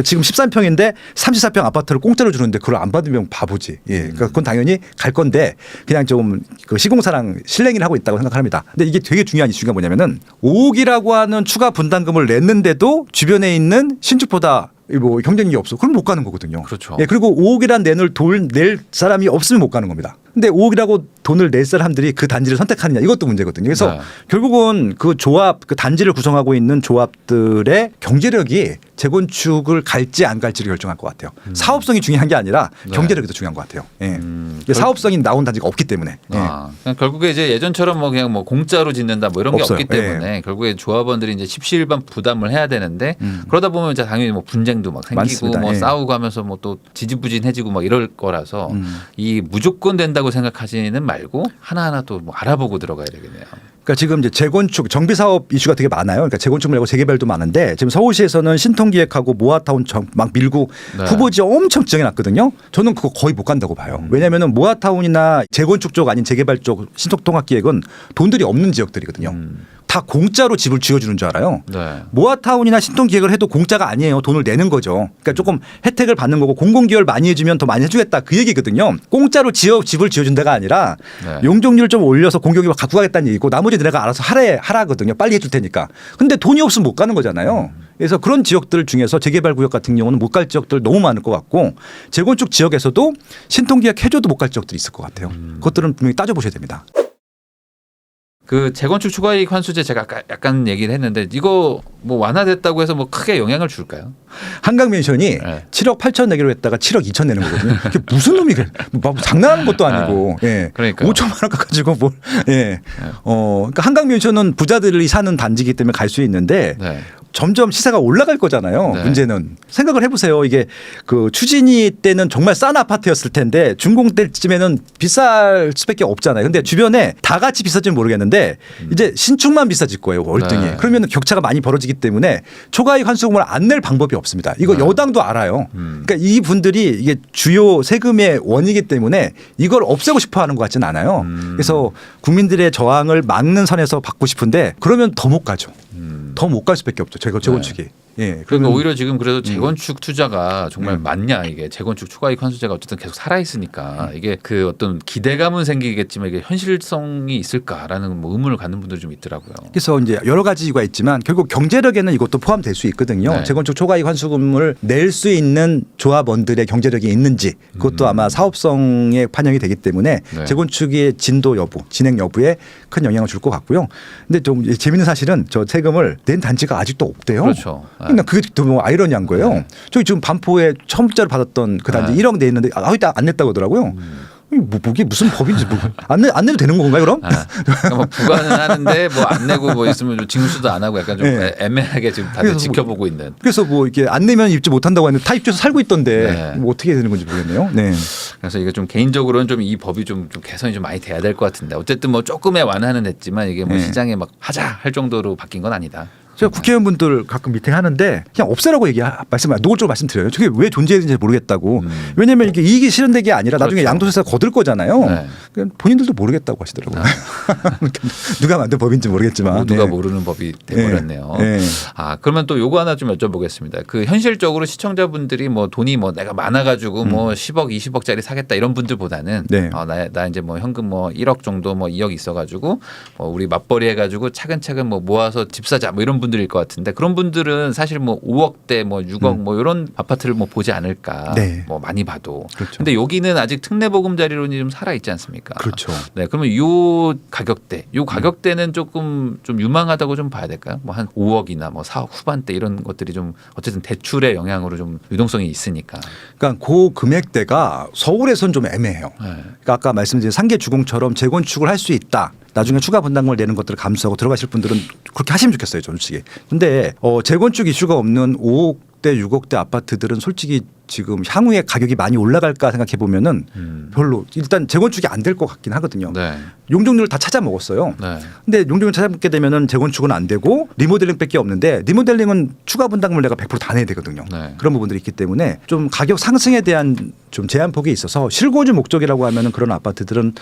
지금 13평인데 34평 아파트를 공짜로 주는데 그걸 안 받으면 바보지. 예, 그러니까 그건 당연히 갈 건데 그냥 좀 그 시공사랑 실랭이를 하고 있다고 생각합니다. 근데 이게 되게 중요한 이슈가 뭐냐면은 5억이라고 하는 추가 분담금을 냈는데도 주변에 있는 신축보다 뭐 경쟁력이 없어. 그럼 못 가는 거거든요. 그렇죠. 예, 그리고 5억이란 돈을 낼 사람이 없으면 못 가는 겁니다. 근데 5억이라고 돈을 낼 사람들이 그 단지를 선택하느냐 이것도 문제거든요. 그래서 네. 결국은 그 조합, 그 단지를 구성하고 있는 조합들의 경제력이 재건축을 갈지 안 갈지를 결정할 것 같아요. 사업성이 중요한 게 아니라 네. 경제력이 더 중요한 것 같아요. 예. 사업성이 나온 단지가 없기 때문에. 예. 그냥 결국에 이제 예전처럼 뭐 그냥 뭐 공짜로 짓는다 뭐 이런 없어요. 게 없기 때문에 결국에 조합원들이 이제 십시일반 부담을 해야 되는데 그러다 보면 이제 당연히 뭐 분쟁도 막 생기고 많습니다. 뭐 예. 싸우고 하면서 뭐 또 지지부진해지고 막 이럴 거라서 이 무조건 된다고 생각하시는 말고 하나하나 또 뭐 알아보고 들어가야 되겠네요. 그러니까 지금 이제 재건축 정비 사업 이슈가 되게 많아요. 그러니까 재건축 말고 재개발도 많은데 지금 서울시에서는 신통기획하고 모아타운 막 밀고 네. 후보지 엄청 지정해 놨거든요. 저는 그거 거의 못 간다고 봐요. 왜냐하면 모아타운이나 재건축 쪽 아닌 재개발 쪽 신통통합기획은 돈들이 없는 지역들이거든요. 다 공짜로 집을 지어주는 줄 알아요. 네. 모아타운이나 신통기획을 해도 공짜가 아니에요. 돈을 내는 거죠. 그러니까 조금 혜택을 받는 거고 공공기여를 많이 해주면 더 많이 해주겠다 그 얘기거든요. 공짜로 집을 지어준 데가 아니라 네. 용적률을 좀 올려서 공공기업 갖고 가겠다는 얘기고 나머지 내가 알아서 하라거든요. 빨리 해줄 테니까. 근데 돈이 없으면 못 가는 거잖아요. 그래서 그런 지역들 중에서 재개발 구역 같은 경우는 못 갈 지역들 너무 많을 것 같고 재건축 지역에서도 신통기획 해줘도 못 갈 지역들이 있을 것 같아요. 그것들은 분명히 따져보셔야 됩니다. 그 재건축 추가이익 환수제 제가 아까 약간 얘기를 했는데 이거 뭐 완화됐다고 해서 뭐 크게 영향을 줄까요? 한강맨션이 네. 7억 8천 내기로 했다가 7억 2천 내는 거거든요. 그게 무슨 놈이 뭐 장난하는 것도 아니고, 예, 그러니까요. 5천만 원 깎아가지고 뭘, 예, 그러니까 한강맨션은 부자들이 사는 단지이기 때문에 갈 수 있는데 네. 점점 시세가 올라갈 거잖아요. 네. 문제는 생각을 해보세요. 이게 그 추진위 때는 정말 싼 아파트였을 텐데 준공 때쯤에는 비쌀 수밖에 없잖아요. 근데 주변에 다 같이 비쌀지는 모르겠는데 이제 신축만 비싸질 거예요. 월등히. 네. 그러면 격차가 많이 벌어지기 때문에 초과이익 환수금을 안 낼 방법이 없습니다. 이거 여당도 알아요. 그러니까 이 분들이 이게 주요 세금의 원이기 때문에 이걸 없애고 싶어 하는 것 같지는 않아요. 그래서 국민들의 저항을 막는 선에서 받고 싶은데 그러면 더 못 가죠. 더 못 갈 수밖에 없죠. 재건축이. 예. 그러니까 오히려 지금 그래도 재건축 투자가 정말 맞냐 이게 재건축 초과이익 환수제가 어쨌든 계속 살아 있으니까 이게 그 어떤 기대감은 생기겠지만 이게 현실성이 있을까라는 뭐 의문을 갖는 분들이 좀 있더라고요. 그래서 이제 여러 가지 이유가 있지만 결국 경제력에는 이것도 포함될 수 있거든요. 네. 재건축 초과이익 환수금을 낼 수 있는 조합원들의 경제력이 있는지 그것도 아마 사업성에 반영이 되기 때문에 네. 재건축의 진도 여부, 진행 여부에 큰 영향을 줄 것 같고요. 근데 좀 재밌는 사실은 저 세금을 낸 단지가 아직도 없대요. 그렇죠. 그러니까 그게 너무 아이러니한 거예요. 네. 저기 지금 반포에 처음자로 받았던 그 단지 네. 1억 내 있는데 아직도 안 냈다고 하더라고요. 이게 무슨 법인지 안 내도 되는 건가요 그럼? 그러니까 뭐 부과는 하는데 뭐 안 내고 뭐 있으면 좀 징수도 안 하고 약간 좀 네. 애매하게 지금 다들 그래서 지켜보고 있는. 그래서 뭐 이게 안 내면 입주 못 한다고 하는데 다 입주해서 살고 있던데 네. 뭐 어떻게 해야 되는 건지 모르겠네요. 네. 그래서 이게 좀 개인적으로는 좀 이 법이 좀 개선이 좀 많이 돼야 될 것 같은데 어쨌든 뭐 조금의 완화는 됐지만 이게 뭐 네. 시장에 막 하자 할 정도로 바뀐 건 아니다. 제가 국회의원분들 가끔 미팅 하는데 그냥 없애라고 노골적으로 말씀드려요. 저게 왜 존재하는지 모르겠다고. 왜냐하면 이게 이익이 실현된 게 아니라 나중에 그렇죠. 양도세가 거둘 거잖아요. 네. 그냥 본인들도 모르겠다고 하시더라고요. 누가 만든 법인지 모르겠지만 모두가 네. 모르는 법이 돼버렸네요. 네. 아 그러면 또 요거 하나 좀 여쭤보겠습니다. 그 현실적으로 시청자분들이 뭐 돈이 뭐 내가 많아가지고 뭐 10억, 20억짜리 사겠다 이런 분들보다는 네. 나 이제 뭐 현금 뭐 1억 정도 뭐 2억 있어가지고 우리 맞벌이 해가지고 차근차근 뭐 모아서 집 사자 뭐 이런 분들일 것 같은데 그런 분들은 사실 뭐 5억대 뭐 6억 뭐 이런 아파트를 뭐 보지 않을까. 네. 뭐 많이 봐도. 그렇죠. 근데 여기는 아직 특례보금자리론이 좀 살아 있지 않습니까? 그렇죠. 네, 그러면 요 가격대는 조금 좀 유망하다고 좀 봐야 될까요? 뭐 한 5억이나 뭐 4억 후반대 이런 것들이 좀 어쨌든 대출의 영향으로 좀 유동성이 있으니까. 그러니까 그 금액대가 서울에선 좀 애매해요. 네. 그러니까 아까 말씀드린 상계 주공처럼 재건축을 할 수 있다. 나중에 추가 분담금을 내는 것들을 감수하고 들어가실 분들은 그렇게 하시면 좋겠어요, 솔직히. 근데 재건축 이슈가 없는 5억대, 6억대 아파트들은 솔직히 지금 향후에 가격이 많이 올라갈까 생각해 보면은 별로 일단 재건축이 안 될 것 같긴 하거든요. 네. 용적률을 다 찾아 먹었어요. 네. 근데 용적률 찾아먹게 되면은 재건축은 안 되고 리모델링밖에 없는데 리모델링은 추가 분담금을 내가 100% 다 내야 되거든요. 네. 그런 부분들이 있기 때문에 좀 가격 상승에 대한 좀 제한폭이 있어서 실거주 목적이라고 하면은 그런 아파트들은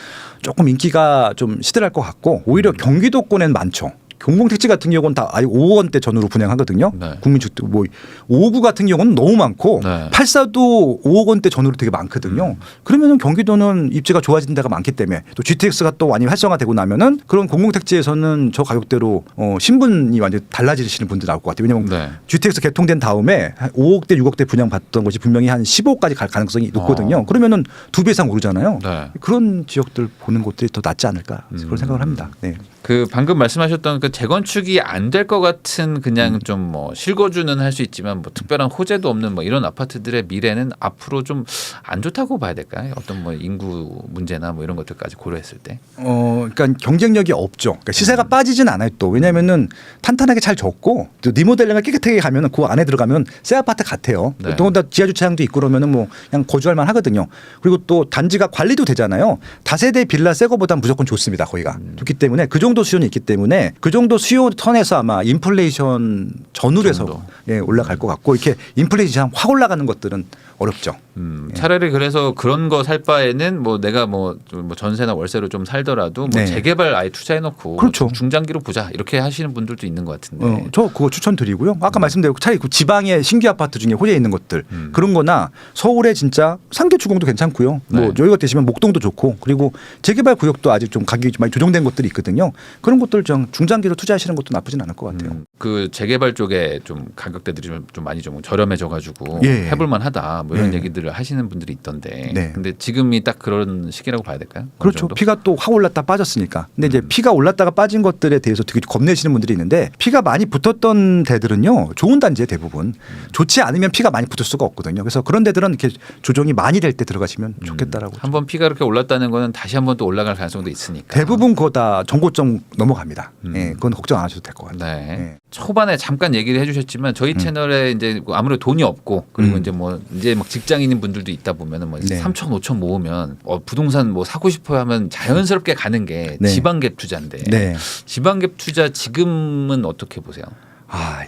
조금 인기가 좀 시들할 것 같고 오히려 경기도권엔 많죠. 공공택지 같은 경우는 다 아예 5억 원대 전후로 분양하거든요. 네. 국민주택 뭐 5구 같은 경우는 너무 많고 네. 84도 5억 원대 전후로 되게 많거든요. 그러면은 경기도는 입지가 좋아진 데가 많기 때문에 또 GTX가 또 많이 활성화되고 나면은 그런 공공택지에서는 저 가격대로 신분이 완전 히 달라지시는 분들 나올 것 같아요. 왜냐하면 네. GTX 개통된 다음에 한 5억대 6억대 분양 받던 것이 분명히 한 15억까지 갈 가능성이 높거든요. 그러면은 2배 이상 오르잖아요. 네. 그런 지역들 보는 곳들이 더 낫지 않을까 그런 생각을 합니다. 네. 그 방금 말씀하셨던 그 재건축이 안 될 것 같은 그냥 좀 뭐 실거주는 할 수 있지만 뭐 특별한 호재도 없는 뭐 이런 아파트들의 미래는 앞으로 좀 안 좋다고 봐야 될까요? 어떤 뭐 인구 문제나 뭐 이런 것들까지 고려했을 때. 그러니까 경쟁력이 없죠. 그러니까 시세가 빠지진 않아요 또. 왜냐하면은 탄탄하게 잘 졌고 또 리모델링을 깨끗하게 가면은 그 안에 들어가면 새 아파트 같아요. 네. 더군다나 지하 주차장도 있고 그러면은 뭐 그냥 거주할 만 하거든요. 그리고 또 단지가 관리도 되잖아요. 다세대 빌라 새 거보다 무조건 좋습니다. 거기가. 좋기 때문에 그 정도 수요는 있기 때문에 그 정도 수요 선에서 아마 인플레이션 전후로 해서 정도. 예, 올라갈 것 같고 이렇게 인플레이션 확 올라가는 것들은 어렵죠. 차라리 그래서 그런 거 살 바에는 뭐 내가 뭐 전세나 월세로 좀 살더라도 뭐 네. 재개발 아예 투자해놓고 그렇죠. 뭐 중장기로 보자 이렇게 하시는 분들도 있는 것 같은데. 저 그거 추천드리고요. 아까 말씀드렸고 차라리 그 지방의 신규 아파트 중에 호재 있는 것들 그런 거나 서울에 진짜 상계 주공도 괜찮고요. 뭐 네. 여유가 되시면 목동도 좋고 그리고 재개발 구역도 아직 좀 가격이 많이 조정된 것들이 있거든요. 그런 것들 좀 중장기로 투자하시는 것도 나쁘진 않을 것 같아요. 그 재개발 쪽에 좀 가격대들이 좀 많이 좀 저렴해져가지고 예. 해볼만하다 뭐 이런 예. 얘기들을 하시는 분들이 있던데. 네. 근데 지금이 딱 그런 시기라고 봐야 될까요? 어느 그렇죠. 정도? 피가 또 확 올랐다 빠졌으니까. 근데 이제 피가 올랐다가 빠진 것들에 대해서 되게 겁내시는 분들이 있는데 피가 많이 붙었던 데들은요. 좋은 단지에 대부분 좋지 않으면 피가 많이 붙을 수가 없거든요. 그래서 그런 데들은 이렇게 조정이 많이 될 때 들어가시면 좋겠다라고. 한번 피가 그렇게 올랐다는 거는 다시 한번 또 올라갈 가능성도 있으니까. 대부분 그거 다 정고점 좀 넘어갑니다. 예, 그건 걱정 안 하셔도 될 것 같아요. 네. 예. 초반에 잠깐 얘기를 해주셨지만 저희 채널에 이제 아무래도 돈이 없고 그리고 이제 막 직장인인 분들도 있다 보면은 뭐 네. 3천 5천 모으면 부동산 뭐 사고 싶어요 하면 자연스럽게 가는 게 네. 지방갭 투자인데 네. 지방갭 투자 지금은 어떻게 보세요?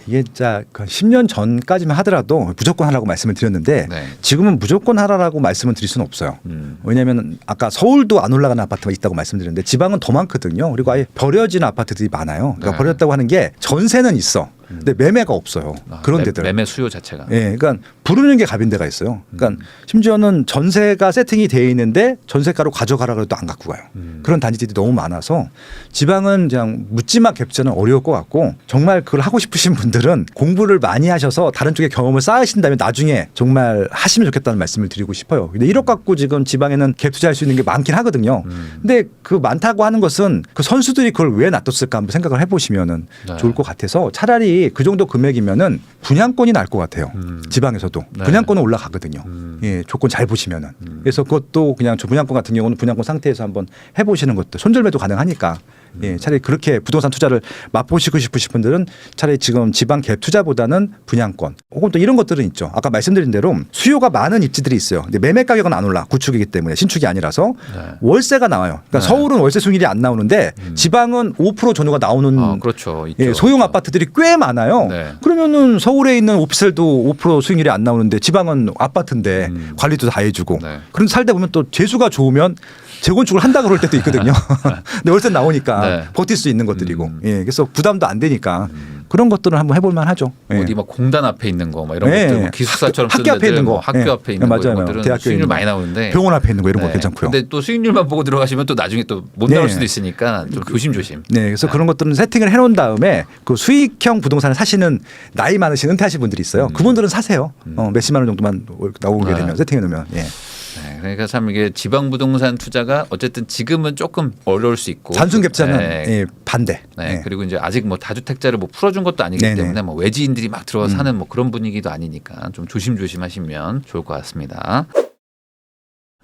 이게 진짜 10년 전까지만 하더라도 무조건 하라고 말씀을 드렸는데 네. 지금은 무조건 하라고 말씀을 드릴 수는 없어요. 왜냐하면 아까 서울도 안 올라가는 아파트가 있다고 말씀드렸는데 지방은 더 많거든요. 그리고 아예 버려진 아파트들이 많아요. 그러니까 네. 버렸다고 하는 게 전세는 있어. 근데 매매가 없어요. 그런 데들. 매매 수요 자체가. 예, 그러니까 부르는 게 갑인 데가 있어요. 그러니까 심지어는 전세가 세팅이 돼 있는데 전세가로 가져가라 그래도 안 갖고 가요. 그런 단지들이 너무 많아서 지방은 그냥 묻지마 갭투자는 어려울 것 같고 정말 그걸 하고 싶으신 분들은 공부를 많이 하셔서 다른 쪽에 경험을 쌓으신 다음에 나중에 정말 하시면 좋겠다는 말씀을 드리고 싶어요. 근데 1억 갖고 지금 지방에는 갭투자할 수 있는 게 많긴 하거든요. 근데 그 많다고 하는 것은 그 선수들이 그걸 왜 놔뒀을까 한번 생각을 해보시면은 네. 좋을 것 같아서 차라리 그 정도 금액이면은 분양권이 날 것 같아요. 지방에서도 네. 분양권은 올라가거든요. 예, 조건 잘 보시면은. 그래서 그것도 그냥 저 분양권 같은 경우는 분양권 상태에서 한번 해보시는 것도 손절매도 가능하니까. 예, 차라리 그렇게 부동산 투자를 맛보시고 싶으신 분들은 차라리 지금 지방 갭 투자보다는 분양권 혹은 또 이런 것들은 있죠. 아까 말씀드린 대로 수요가 많은 입지들이 있어요. 근데 매매 가격은 안 올라. 구축이기 때문에 신축이 아니라서 네. 월세가 나와요. 그러니까 네. 서울은 월세 수익률이 안 나오는데 지방은 5% 전후가 나오는 그렇죠. 있죠. 예, 소형 그렇죠. 아파트들이 꽤 많아요. 네. 그러면은 서울에 있는 오피스텔도 5% 수익률이 안 나오는데 지방은 아파트인데 관리도 다 해주고. 네. 그런 살다 보면 또 재수가 좋으면 재건축을 한다 그럴 때도 있거든요. 근데 월세 나오니까 네. 버틸 수 있는 것들이고. 예, 그래서 부담도 안 되니까 그런 것들은 한번 해볼 만하죠. 예. 어디 막 공단 앞에 있는 거 막 이런 네. 것들 뭐 기숙사처럼 학교 쓰는 앞에 있는 데들, 거. 뭐 학교 네. 앞에 있는 네, 거 이런 맞아요. 것들은 대학교에 수익률 있는 많이 거. 나오는데 병원 앞에 있는 거 이런 거 네. 괜찮고요. 근데 또 수익률만 보고 들어가시면 또 나중에 또 못 네. 나올 수도 있으니까 좀 조심조심. 네, 그래서 그런 것들은 세팅을 해놓은 다음에 그 수익형 부동산을 사시는 나이 많으신 은퇴하신 분들이 있어요. 그분들은 사세요. 몇십만 원 정도만 나오게 네. 되면 세팅해 놓으면. 예. 네, 그러니까 참 이게 지방 부동산 투자가 어쨌든 지금은 조금 어려울 수 있고 단순 갭자는 네. 예, 반대. 네, 예. 그리고 이제 아직 뭐 다주택자를 뭐 풀어준 것도 아니기 네네. 때문에 뭐 외지인들이 막 들어와 사는 뭐 그런 분위기도 아니니까 좀 조심조심 하시면 좋을 것 같습니다.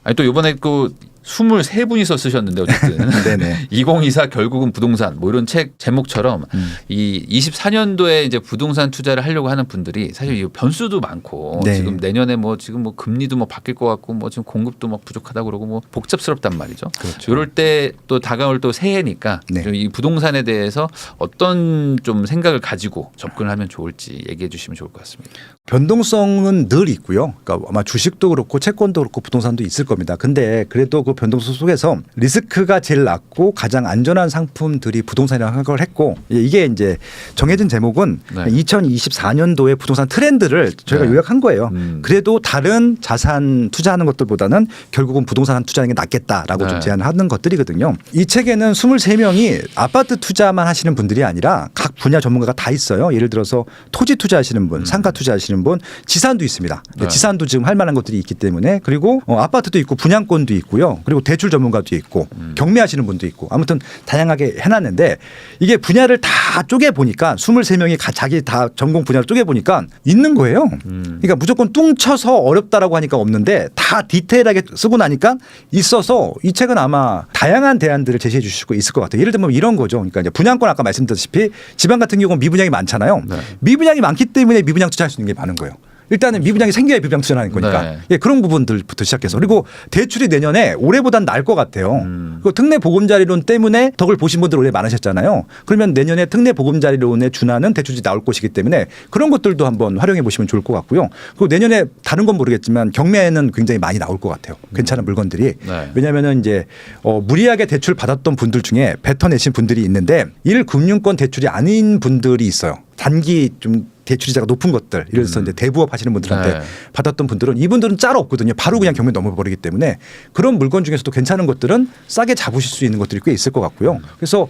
아니 또 이번에 그 23분이서 쓰셨는데 어쨌든 네네. 2024 결국은 부동산 뭐 이런 책 제목처럼 이 24년도에 이제 부동산 투자를 하려고 하는 분들이 사실 이 변수도 많고 네. 지금 내년에 뭐 지금 뭐 금리도 뭐 바뀔 것 같고 뭐 지금 공급도 막 부족하다 그러고 뭐 복잡스럽단 말이죠. 그렇죠. 이럴 때 또 다가올 또 새해니까 네. 좀 이 부동산에 대해서 어떤 좀 생각을 가지고 접근을 하면 좋을지 얘기해 주시면 좋을 것 같습니다. 변동성은 늘 있고요. 그러니까 아마 주식도 그렇고 채권도 그렇고 부동산도 있을 겁니다. 근데 그래도 그 변동성 속에서 리스크가 제일 낮고 가장 안전한 상품들이 부동산이라고 생각을 했고 이게 이제 정해진 제목은 네. 2024년도의 부동산 트렌드를 저희가 네. 요약한 거예요. 그래도 다른 자산 투자하는 것들보다는 결국은 부동산 투자하는 게 낫겠다라고 네. 좀 제안하는 것들이거든요. 이 책에는 23명이 아파트 투자만 하시는 분들이 아니라 각 분야 전문가가 다 있어요. 예를 들어서 토지 투자하시는 분, 상가 투자하시는 분, 지산도 있습니다. 네. 지산도 지금 할 만한 것들이 있기 때문에 그리고 아파트도 있고 분양권도 있고요. 그리고 대출 전문가도 있고 경매하시는 분도 있고 아무튼 다양하게 해놨는데 이게 분야를 다 쪼개 보니까 23명이 자기 다 전공 분야를 쪼개 보니까 있는 거예요. 그러니까 무조건 뚱쳐서 어렵다라고 하니까 없는데 다 디테일하게 쓰고 나니까 있어서 이 책은 아마 다양한 대안들을 제시해 주실 수 있을 것 같아요. 예를 들면 이런 거죠. 그러니까 이제 분양권 아까 말씀드렸다시피 지방 같은 경우는 미분양이 많잖아요. 네. 미분양이 많기 때문에 미분양 투자할 수 있는 게 많은 거예요. 일단은 미분양이 생겨야 미분양 투자하는 거니까 네. 예, 그런 부분들부터 시작해서 그리고 대출이 내년에 올해보단 나을 것 같아요. 그 특례 보금자리론 때문에 덕을 보신 분들 올해 많으셨잖아요. 그러면 내년에 특례 보금자리론에 준하는 대출이 나올 것이기 때문에 그런 것들도 한번 활용해 보시면 좋을 것 같고요. 그리고 내년에 다른 건 모르겠지만 경매에는 굉장히 많이 나올 것 같아요. 괜찮은 물건들이. 네. 왜냐하면은 이제 무리하게 대출 받았던 분들 중에 뱉어내신 분들이 있는데 1금융권 대출이 아닌 분들이 있어요. 단기 좀 대출이자가 높은 것들, 예를 들어서 이제 대부업 하시는 분들한테 네. 받았던 분들은 이분들은 짤 없거든요. 바로 그냥 경매 넘어버리기 때문에 그런 물건 중에서도 괜찮은 것들은 싸게 잡으실 수 있는 것들이 꽤 있을 것 같고요. 그래서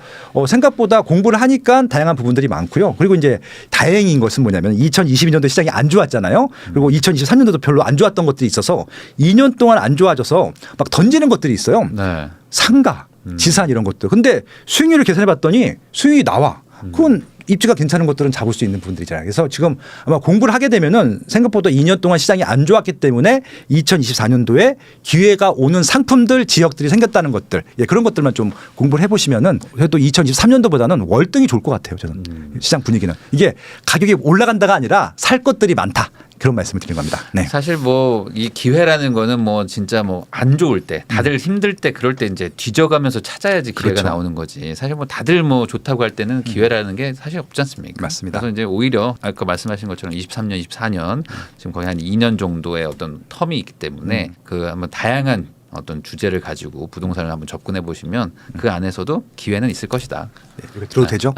생각보다 공부를 하니까 다양한 부분들이 많고요. 그리고 이제 다행인 것은 뭐냐면 2022년도 시장이 안 좋았잖아요. 그리고 2023년도도 별로 안 좋았던 것들이 있어서 2년 동안 안 좋아져서 막 던지는 것들이 있어요. 네. 상가, 지산 이런 것들. 근데 수익률을 계산해 봤더니 수익이 나와. 그건 입지가 괜찮은 것들은 잡을 수 있는 부분들이잖아요. 그래서 지금 아마 공부를 하게 되면은 생각보다 2년 동안 시장이 안 좋았기 때문에 2024년도에 기회가 오는 상품들 지역들이 생겼다는 것들 예, 그런 것들만 좀 공부를 해보시면은 그래도 2023년도보다는 월등히 좋을 것 같아요. 저는 시장 분위기는 이게 가격이 올라간다가 아니라 살 것들이 많다. 그런 말씀을 드린 겁니다. 네. 사실 뭐 이 기회라는 거는 뭐 진짜 뭐 안 좋을 때 다들 힘들 때 그럴 때 이제 뒤져가면서 찾아야지 기회가 그렇죠. 나오는 거지. 사실 뭐 다들 뭐 좋다고 할 때는 기회라는 게 사실 없지 않습니까? 맞습니다. 그래서 이제 오히려 아까 말씀하신 것처럼 23년, 24년 지금 거의 한 2년 정도의 어떤 텀이 있기 때문에 그 한번 다양한 어떤 주제를 가지고 부동산을 한번 접근해 보시면 그 안에서도 기회는 있을 것이다. 네, 이렇게 들어도 되죠?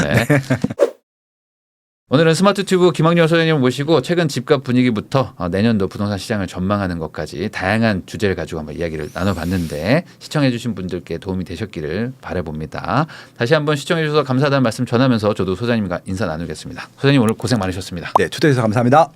네. 오늘은 스마트 튜브 김학렬 소장님을 모시고 최근 집값 분위기부터 내년도 부동산 시장을 전망하는 것까지 다양한 주제를 가지고 한번 이야기를 나눠봤는데 시청해 주신 분들께 도움이 되셨기를 바라봅니다. 다시 한번 시청해 주셔서 감사하다는 말씀 전하면서 저도 소장님과 인사 나누겠습니다. 소장님 오늘 고생 많으셨습니다. 네, 초대해 주셔서 감사합니다.